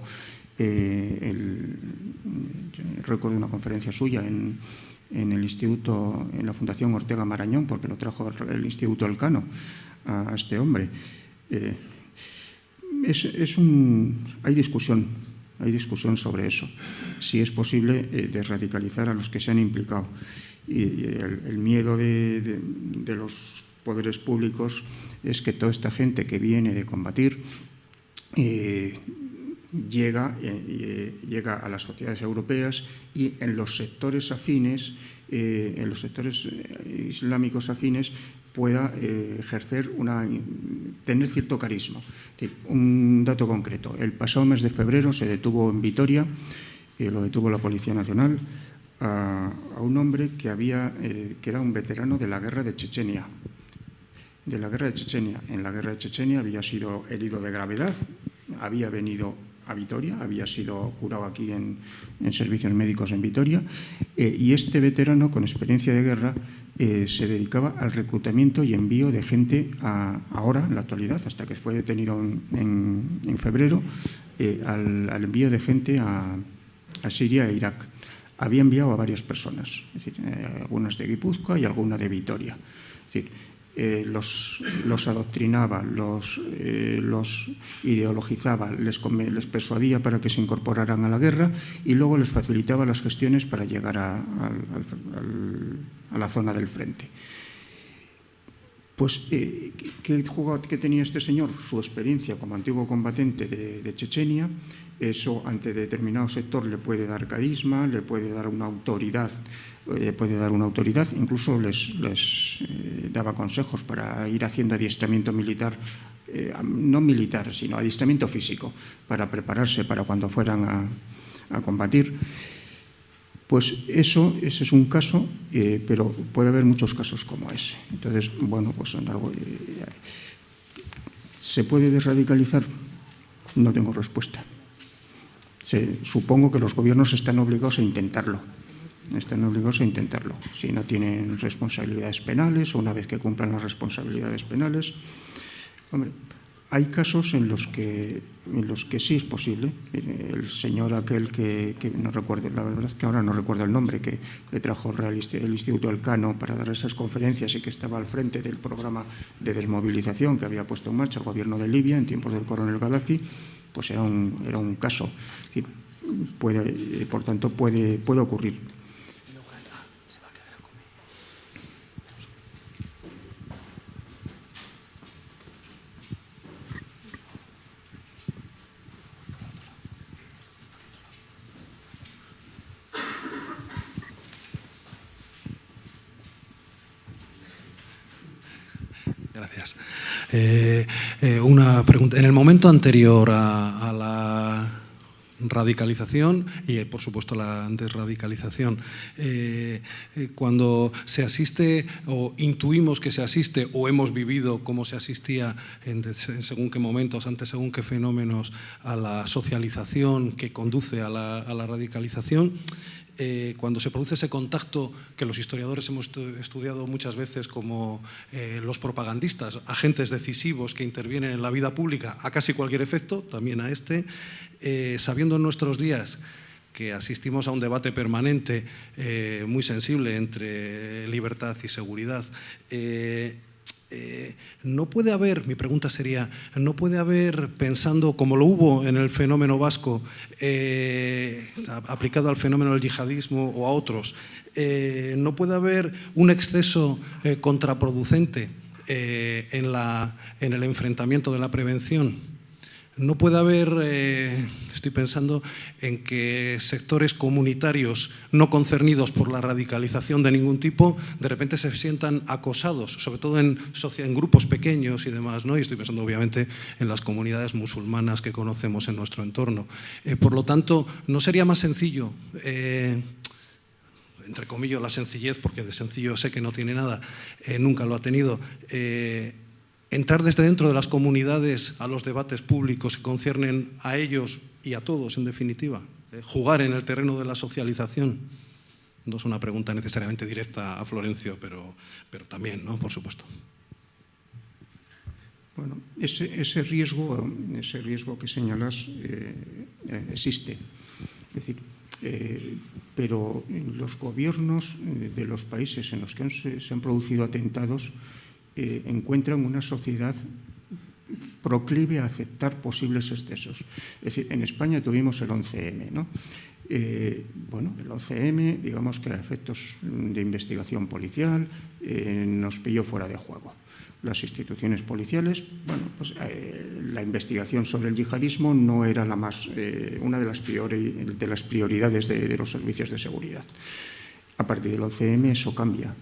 recuerdo una conferencia suya en el instituto, en la Fundación Ortega Marañón, porque lo trajo el Instituto Elcano a este hombre. Hay discusión Hay discusión sobre eso, si es posible desradicalizar a los que se han implicado. Y el miedo de los poderes públicos es que toda esta gente que viene de combatir llega a las sociedades europeas y en los sectores afines, en los sectores islámicos afines, pueda tener cierto carisma. Un dato concreto: el pasado mes de febrero se detuvo en Vitoria, lo detuvo la Policía Nacional, a un hombre que era un veterano de la guerra de Chechenia. En la guerra de Chechenia había sido herido de gravedad, había venido a Vitoria, había sido curado aquí en servicios médicos en Vitoria, y este veterano con experiencia de guerra se dedicaba al reclutamiento y envío de gente ahora, en la actualidad, hasta que fue detenido en febrero, al envío de gente a Siria e Irak. Había enviado a varias personas, es decir, algunas de Guipúzcoa y algunas de Vitoria. Es decir, los adoctrinaba, los ideologizaba, les persuadía para que se incorporaran a la guerra y luego les facilitaba las gestiones para llegar a la zona del frente. Pues, ¿qué tenía este señor? Su experiencia como antiguo combatiente de Chechenia. Eso ante determinado sector le puede dar carisma, le puede dar una autoridad, incluso les daba consejos para ir haciendo adiestramiento militar, no militar, sino adiestramiento físico, para prepararse para cuando fueran a combatir. Pues ese es un caso, pero puede haber muchos casos como ese. Entonces, bueno, pues ¿se puede desradicalizar? No tengo respuesta. Supongo que los gobiernos están obligados a intentarlo. Si no tienen responsabilidades penales o una vez que cumplan las responsabilidades penales. Hombre, hay casos en los que sí es posible. El señor aquel que no recuerdo, la verdad es que ahora no recuerdo el nombre, que trajo el Instituto Elcano para dar esas conferencias y que estaba al frente del programa de desmovilización que había puesto en marcha el gobierno de Libia en tiempos del coronel Gaddafi, pues era un caso. Por tanto, puede ocurrir. Gracias. Una pregunta. En el momento anterior a la radicalización y, por supuesto, la desradicalización, cuando se asiste o intuimos que se asiste o hemos vivido cómo se asistía en según qué momentos, ante según qué fenómenos, a la socialización que conduce a la radicalización, cuando se produce ese contacto que los historiadores hemos estudiado muchas veces como los propagandistas, agentes decisivos que intervienen en la vida pública a casi cualquier efecto, también a este, sabiendo en nuestros días que asistimos a un debate permanente muy sensible entre libertad y seguridad, no puede haber, mi pregunta sería, no puede haber, pensando como lo hubo en el fenómeno vasco, aplicado al fenómeno del yihadismo o a otros, no puede haber un exceso contraproducente en el enfrentamiento de la prevención. No puede haber, estoy pensando en que sectores comunitarios no concernidos por la radicalización de ningún tipo, de repente se sientan acosados, sobre todo en grupos pequeños y demás, ¿no? Y estoy pensando obviamente en las comunidades musulmanas que conocemos en nuestro entorno. Por lo tanto, ¿no sería más sencillo, entre comillas la sencillez, porque de sencillo sé que no tiene nada, nunca lo ha tenido, entrar desde dentro de las comunidades a los debates públicos que conciernen a ellos y a todos, en definitiva? Jugar en el terreno de la socialización. No es una pregunta necesariamente directa a Florencio, pero también, ¿no? Por supuesto. Bueno, ese riesgo que señalas existe. Es decir, pero los gobiernos de los países en los que se han producido atentados encuentran una sociedad proclive a aceptar posibles excesos. Es decir, en España tuvimos el 11M, ¿no? Bueno, el 11M, digamos que a efectos de investigación policial nos pilló fuera de juego. Las instituciones policiales, bueno, pues la investigación sobre el yihadismo no era una de las prioridades de los servicios de seguridad. A partir del 11M eso cambia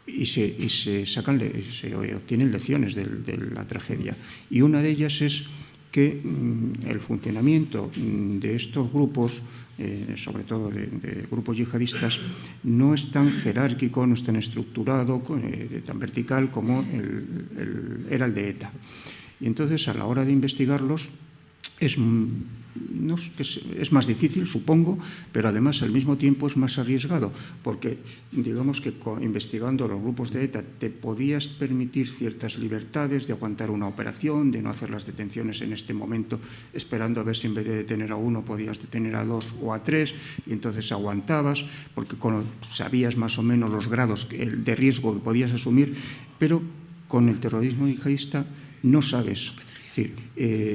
y se obtienen lecciones de la tragedia. Y una de ellas es que el funcionamiento de estos grupos, sobre todo de grupos yihadistas, no es tan jerárquico, no es tan estructurado, tan vertical como era el de ETA. Y entonces, a la hora de investigarlos, es más difícil, supongo, pero además al mismo tiempo es más arriesgado, porque digamos que investigando los grupos de ETA te podías permitir ciertas libertades de aguantar una operación, de no hacer las detenciones en este momento, esperando a ver si en vez de detener a uno podías detener a 2 o a 3, y entonces aguantabas, porque sabías más o menos los grados de riesgo que podías asumir, pero con el terrorismo yihadista no sabes. Es decir,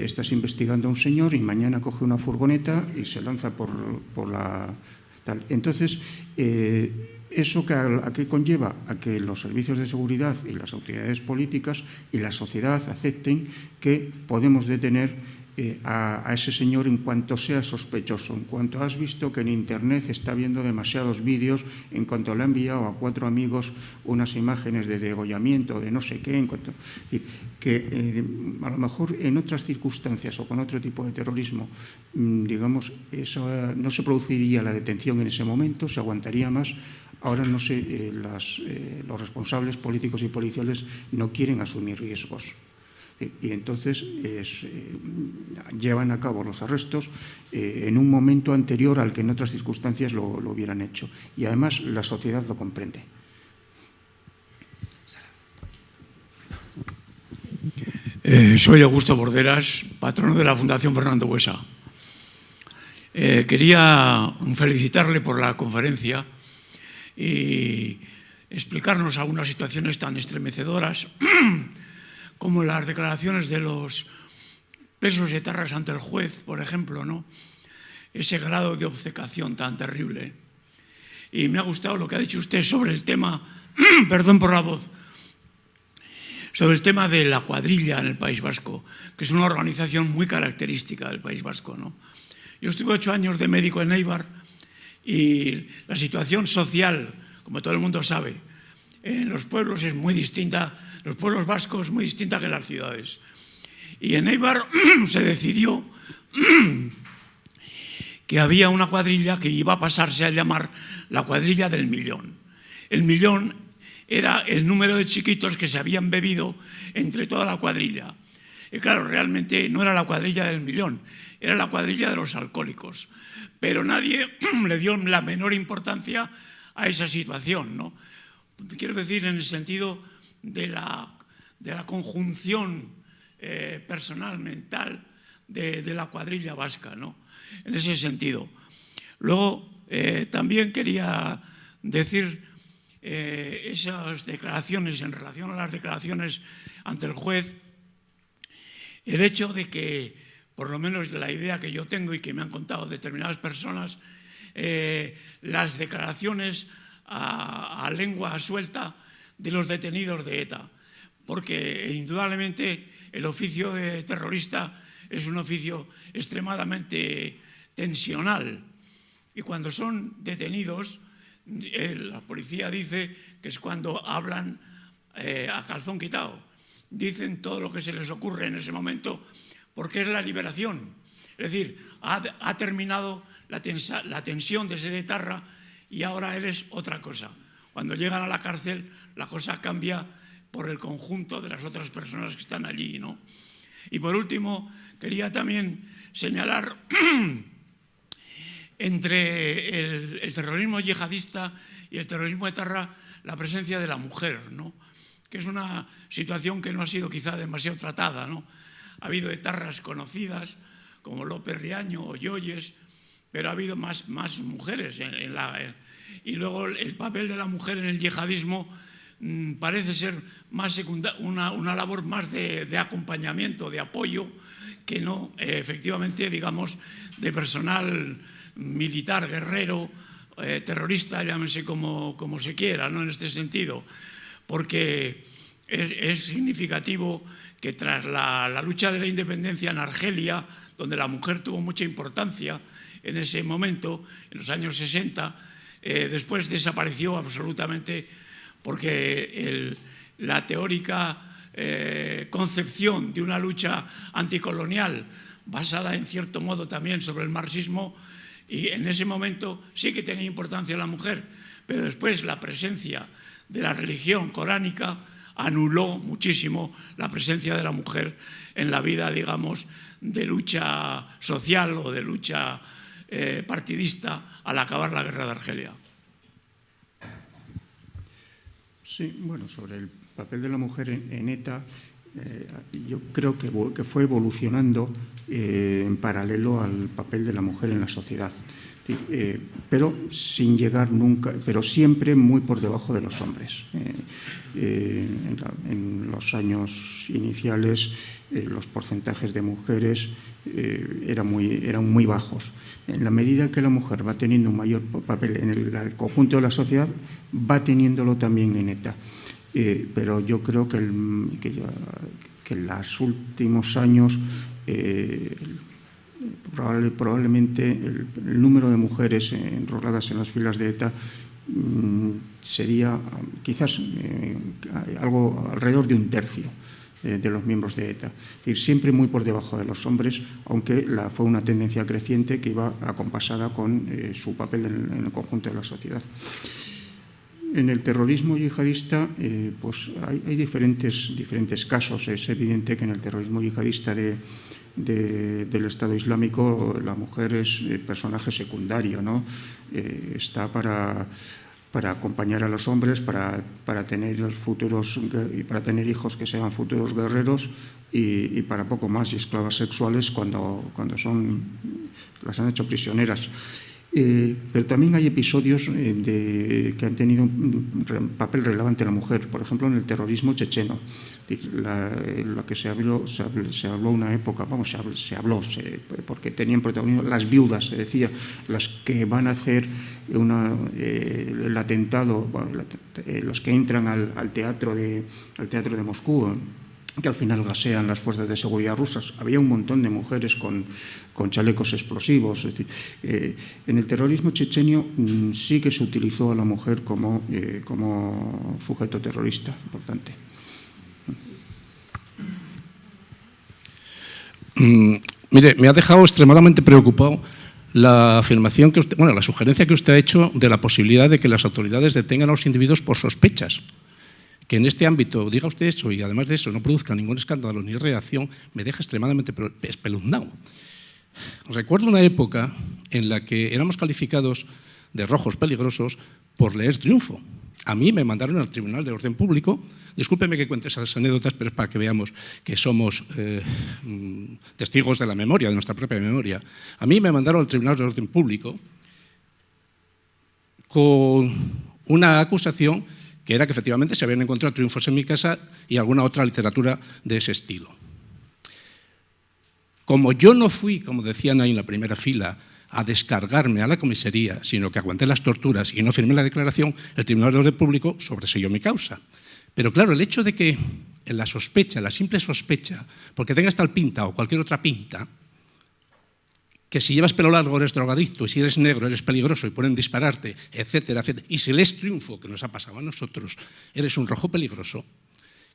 estás investigando a un señor y mañana coge una furgoneta y se lanza por la tal. Entonces, ¿eso a qué conlleva? A que los servicios de seguridad y las autoridades políticas y la sociedad acepten que podemos detener a ese señor en cuanto sea sospechoso, en cuanto has visto que en Internet está viendo demasiados vídeos, en cuanto le ha enviado a 4 amigos unas imágenes de degollamiento, de no sé qué, que a lo mejor en otras circunstancias o con otro tipo de terrorismo, digamos, eso no se produciría la detención en ese momento, se aguantaría más. Ahora no sé, los responsables políticos y policiales no quieren asumir riesgos. Y entonces llevan a cabo los arrestos en un momento anterior al que en otras circunstancias lo hubieran hecho. Y además la sociedad lo comprende. Soy Augusto Borderas, patrono de la Fundación Fernando Buesa. Quería felicitarle por la conferencia y explicarnos algunas situaciones tan estremecedoras como las declaraciones de los presos etarras ante el juez, por ejemplo, ¿no? Ese grado de obcecación tan terrible. Y me ha gustado lo que ha dicho usted sobre el tema, perdón por la voz, sobre el tema de la cuadrilla en el País Vasco, que es una organización muy característica del País Vasco, ¿no? Yo estuve 8 años de médico en Eibar y la situación social, como todo el mundo sabe, en los pueblos es muy distinta. Los pueblos vascos muy distinta que las ciudades. Y en Eibar se decidió que había una cuadrilla que iba a pasarse a llamar la cuadrilla del millón. El millón era el número de chiquitos que se habían bebido entre toda la cuadrilla. Y claro, realmente no era la cuadrilla del millón, era la cuadrilla de los alcohólicos. Pero nadie le dio la menor importancia a esa situación, ¿no? Quiero decir, en el sentido de la conjunción personal, mental de la cuadrilla vasca, ¿no? En ese sentido. Luego, también quería decir esas declaraciones, en relación a las declaraciones ante el juez, el hecho de que, por lo menos la idea que yo tengo y que me han contado determinadas personas, las declaraciones a lengua suelta de los detenidos de ETA, porque indudablemente el oficio de terrorista es un oficio extremadamente tensional y cuando son detenidos, la policía dice que es cuando hablan a calzón quitado, dicen todo lo que se les ocurre en ese momento porque es la liberación, es decir, ha terminado la tensión de ser etarra y ahora eres otra cosa. Cuando llegan a la cárcel la cosa cambia por el conjunto de las otras personas que están allí, ¿no? Y por último, quería también señalar entre el terrorismo yihadista y el terrorismo etarra la presencia de la mujer, ¿no? Que es una situación que no ha sido quizá demasiado tratada, ¿no? Ha habido etarras conocidas como López Riaño o Yoyes, pero ha habido más mujeres y luego el papel de la mujer en el yihadismo parece ser más una labor más de acompañamiento, de apoyo, que no, efectivamente, digamos, de personal militar, guerrero, terrorista, llámese como se quiera, ¿no? En este sentido, porque es significativo que tras la lucha de la independencia en Argelia, donde la mujer tuvo mucha importancia en ese momento, en los años 60, después desapareció absolutamente, porque la teórica concepción de una lucha anticolonial basada en cierto modo también sobre el marxismo, y en ese momento sí que tenía importancia la mujer, pero después la presencia de la religión coránica anuló muchísimo la presencia de la mujer en la vida, digamos, de lucha social o de lucha partidista al acabar la guerra de Argelia. Sí, bueno, sobre el papel de la mujer en ETA, yo creo que fue evolucionando en paralelo al papel de la mujer en la sociedad, pero sin llegar nunca, pero siempre muy por debajo de los hombres. En los años iniciales los porcentajes de mujeres eran muy bajos. En la medida que la mujer va teniendo un mayor papel en el conjunto de la sociedad, va teniéndolo también en ETA. Pero yo creo que en los últimos años probablemente el número de mujeres enroladas en las filas de ETA sería quizás algo alrededor de 1/3 de los miembros de ETA. Es decir, siempre muy por debajo de los hombres, aunque fue una tendencia creciente que iba acompasada con su papel en el conjunto de la sociedad. En el terrorismo yihadista pues hay diferentes casos. Es evidente que en el terrorismo yihadista del Estado Islámico la mujer es personaje secundario, ¿no? Está para acompañar a los hombres, para tener hijos que sean futuros guerreros y para poco más, y esclavas sexuales cuando las han hecho prisioneras. Pero también hay episodios que han tenido un papel relevante en la mujer, por ejemplo, en el terrorismo checheno, la que se habló una época, porque tenían protagonismo las viudas, se decía, las que van a hacer el atentado, los que entran al teatro de Moscú, que al final gasean las fuerzas de seguridad rusas. Había un montón de mujeres con chalecos explosivos. Es decir, en el terrorismo chechenio sí que se utilizó a la mujer como sujeto terrorista importante. Mire, me ha dejado extremadamente preocupado la afirmación la sugerencia que usted ha hecho de la posibilidad de que las autoridades detengan a los individuos por sospechas. Que en este ámbito diga usted eso y además de eso no produzca ningún escándalo ni reacción, me deja extremadamente espeluznado. Recuerdo una época en la que éramos calificados de rojos peligrosos por leer Triunfo. A mí me mandaron al Tribunal de Orden Público. Discúlpeme que cuente esas anécdotas, pero es para que veamos que somos testigos de la memoria, de nuestra propia memoria. A mí me mandaron al Tribunal de Orden Público con una acusación que era que efectivamente se habían encontrado triunfos en mi casa y alguna otra literatura de ese estilo. Como yo no fui, como decían ahí en la primera fila, a descargarme a la comisaría, sino que aguanté las torturas y no firmé la declaración, el Tribunal de Orden Público sobreseyó mi causa. Pero claro, el hecho de que en la sospecha, la simple sospecha, porque tengas tal pinta o cualquier otra pinta, que si llevas pelo largo eres drogadicto y si eres negro eres peligroso y pueden dispararte, etcétera, etcétera. Y si lees Triunfo, que nos ha pasado a nosotros, eres un rojo peligroso.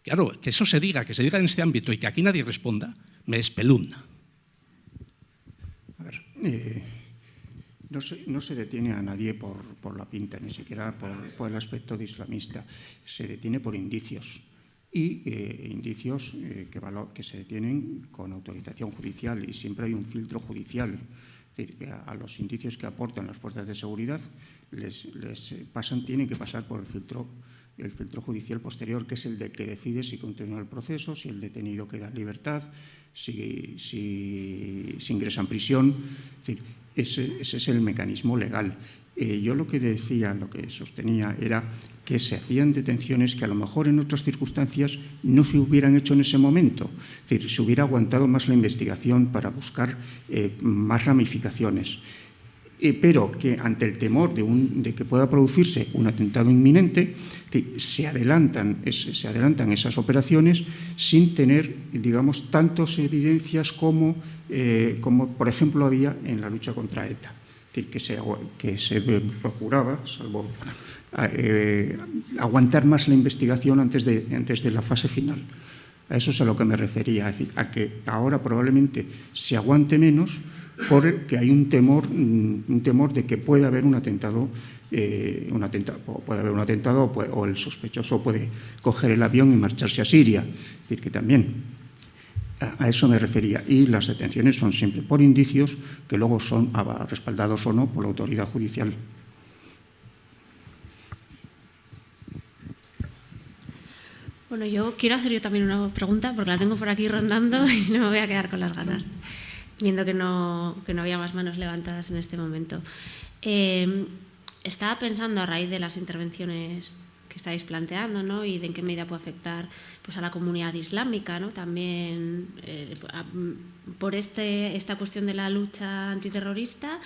Claro, que eso se diga en este ámbito y que aquí nadie responda, me espeluzna. A ver, no se detiene a nadie por la pinta, ni siquiera por el aspecto de islamista. Se detiene por indicios. Y indicios que se detienen con autorización judicial, y siempre hay un filtro judicial. Es decir, que a los indicios que aportan las fuerzas de seguridad tienen que pasar por el filtro judicial posterior, que es el que decide si continúa el proceso, si el detenido queda en libertad, si ingresa en prisión. Es decir, ese es el mecanismo legal. Yo lo que decía, lo que sostenía, era que se hacían detenciones que a lo mejor en otras circunstancias no se hubieran hecho en ese momento. Es decir, se hubiera aguantado más la investigación para buscar más ramificaciones. Pero que ante el temor de que pueda producirse un atentado inminente, se adelantan esas operaciones sin tener, digamos, tantas evidencias como por ejemplo, había en la lucha contra ETA. Que se procuraba, salvo aguantar más la investigación antes de la fase final. A eso es a lo que me refería, es decir, a que ahora probablemente se aguante menos porque hay un temor de que pueda haber un atentado, o el sospechoso puede coger el avión y marcharse a Siria. Es decir, que también a eso me refería. Y las detenciones son siempre por indicios que luego son respaldados o no por la autoridad judicial. Bueno, yo quiero hacer también una pregunta, porque la tengo por aquí rondando y no me voy a quedar con las ganas, viendo que no había más manos levantadas en este momento. Estaba pensando, a raíz de las intervenciones que estáis planteando, ¿no?, y de en qué medida puede afectar pues, a la comunidad islámica, ¿no?, también por esta cuestión de la lucha antiterrorista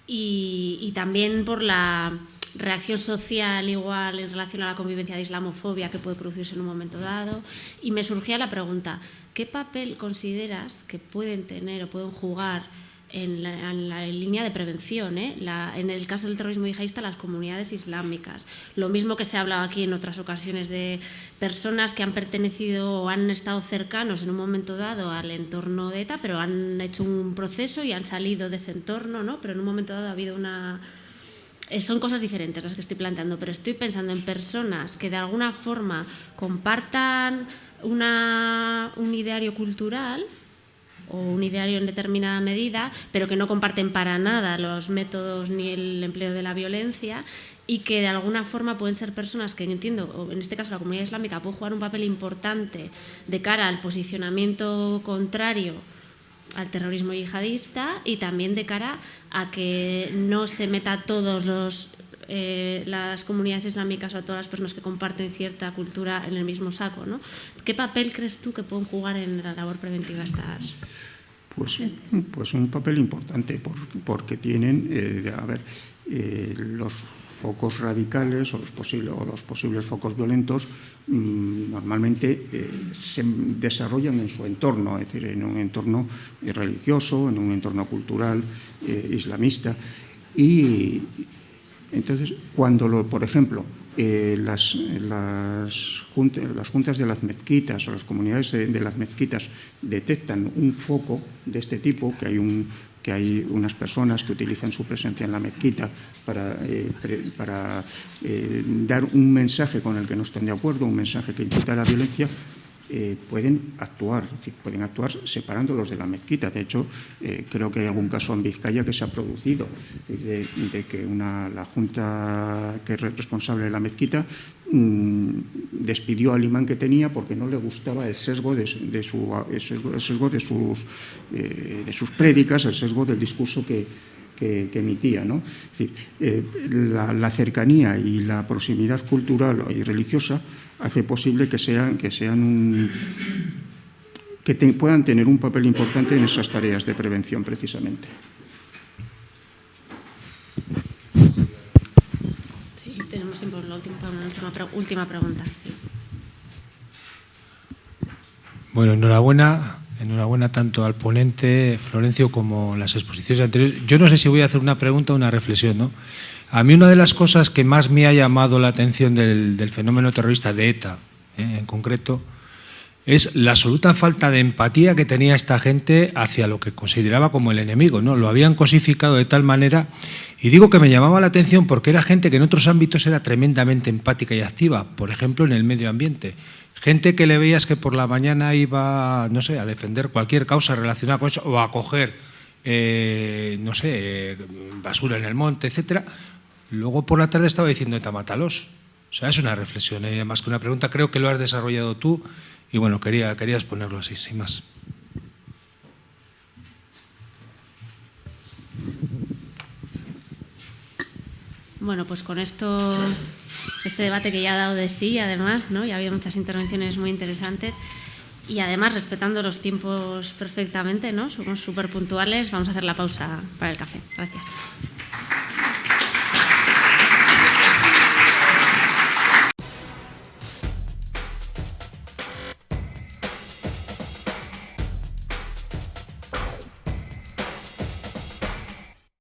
y también por la reacción social igual en relación a la convivencia de islamofobia que puede producirse en un momento dado. Y me surgía la pregunta, ¿qué papel consideras que pueden tener o pueden jugar en la línea de prevención, en el caso del terrorismo yihadista, las comunidades islámicas? Lo mismo que se ha hablado aquí en otras ocasiones de personas que han pertenecido o han estado cercanos en un momento dado al entorno de ETA, pero han hecho un proceso y han salido de ese entorno, ¿no? Pero en un momento dado ha habido una... Son cosas diferentes las que estoy planteando, pero estoy pensando en personas que de alguna forma compartan un ideario cultural o un ideario en determinada medida, pero que no comparten para nada los métodos ni el empleo de la violencia, y que de alguna forma pueden ser personas que, entiendo, o en este caso la comunidad islámica puede jugar un papel importante de cara al posicionamiento contrario al terrorismo yihadista y también de cara a que no se meta todos las comunidades islámicas o a todas las personas que comparten cierta cultura en el mismo saco, ¿no? ¿Qué papel crees tú que pueden jugar en la labor preventiva estas? Pues un papel importante, porque tienen, los focos radicales o los posibles focos violentos normalmente se desarrollan en su entorno, es decir, en un entorno religioso, en un entorno cultural islamista. Y entonces, cuando, por ejemplo, las juntas de las mezquitas o las comunidades de las mezquitas detectan un foco de este tipo, que hay unas personas que utilizan su presencia en la mezquita para dar un mensaje con el que no están de acuerdo, un mensaje que incita a la violencia, pueden actuar separándolos de la mezquita. De hecho, creo que hay algún caso en Vizcaya que se ha producido de que la junta que es responsable de la mezquita despidió al imán que tenía porque no le gustaba el sesgo de sus prédicas, el sesgo del discurso que emitía, ¿no? Es decir, la cercanía y la proximidad cultural y religiosa hace posible que puedan tener un papel importante en esas tareas de prevención, precisamente. Sí, tenemos tiempo para una última pregunta. Sí. Bueno, enhorabuena tanto al ponente Florencio como las exposiciones anteriores. Yo no sé si voy a hacer una pregunta o una reflexión, ¿no? A mí una de las cosas que más me ha llamado la atención del fenómeno terrorista de ETA, en concreto, es la absoluta falta de empatía que tenía esta gente hacia lo que consideraba como el enemigo, ¿no? Lo habían cosificado de tal manera, y digo que me llamaba la atención porque era gente que en otros ámbitos era tremendamente empática y activa, por ejemplo en el medio ambiente. Gente que le veías que por la mañana iba, no sé, a defender cualquier causa relacionada con eso o a coger, basura en el monte, etcétera. Luego por la tarde estaba diciendo ETA, mátalos. O sea, es una reflexión, más que una pregunta. Creo que lo has desarrollado tú y bueno, querías ponerlo así, sin más. Bueno, pues con esto, este debate que ya ha dado de sí, además, ¿no? Y ha habido muchas intervenciones muy interesantes y además respetando los tiempos perfectamente, ¿no? Somos súper puntuales. Vamos a hacer la pausa para el café. Gracias.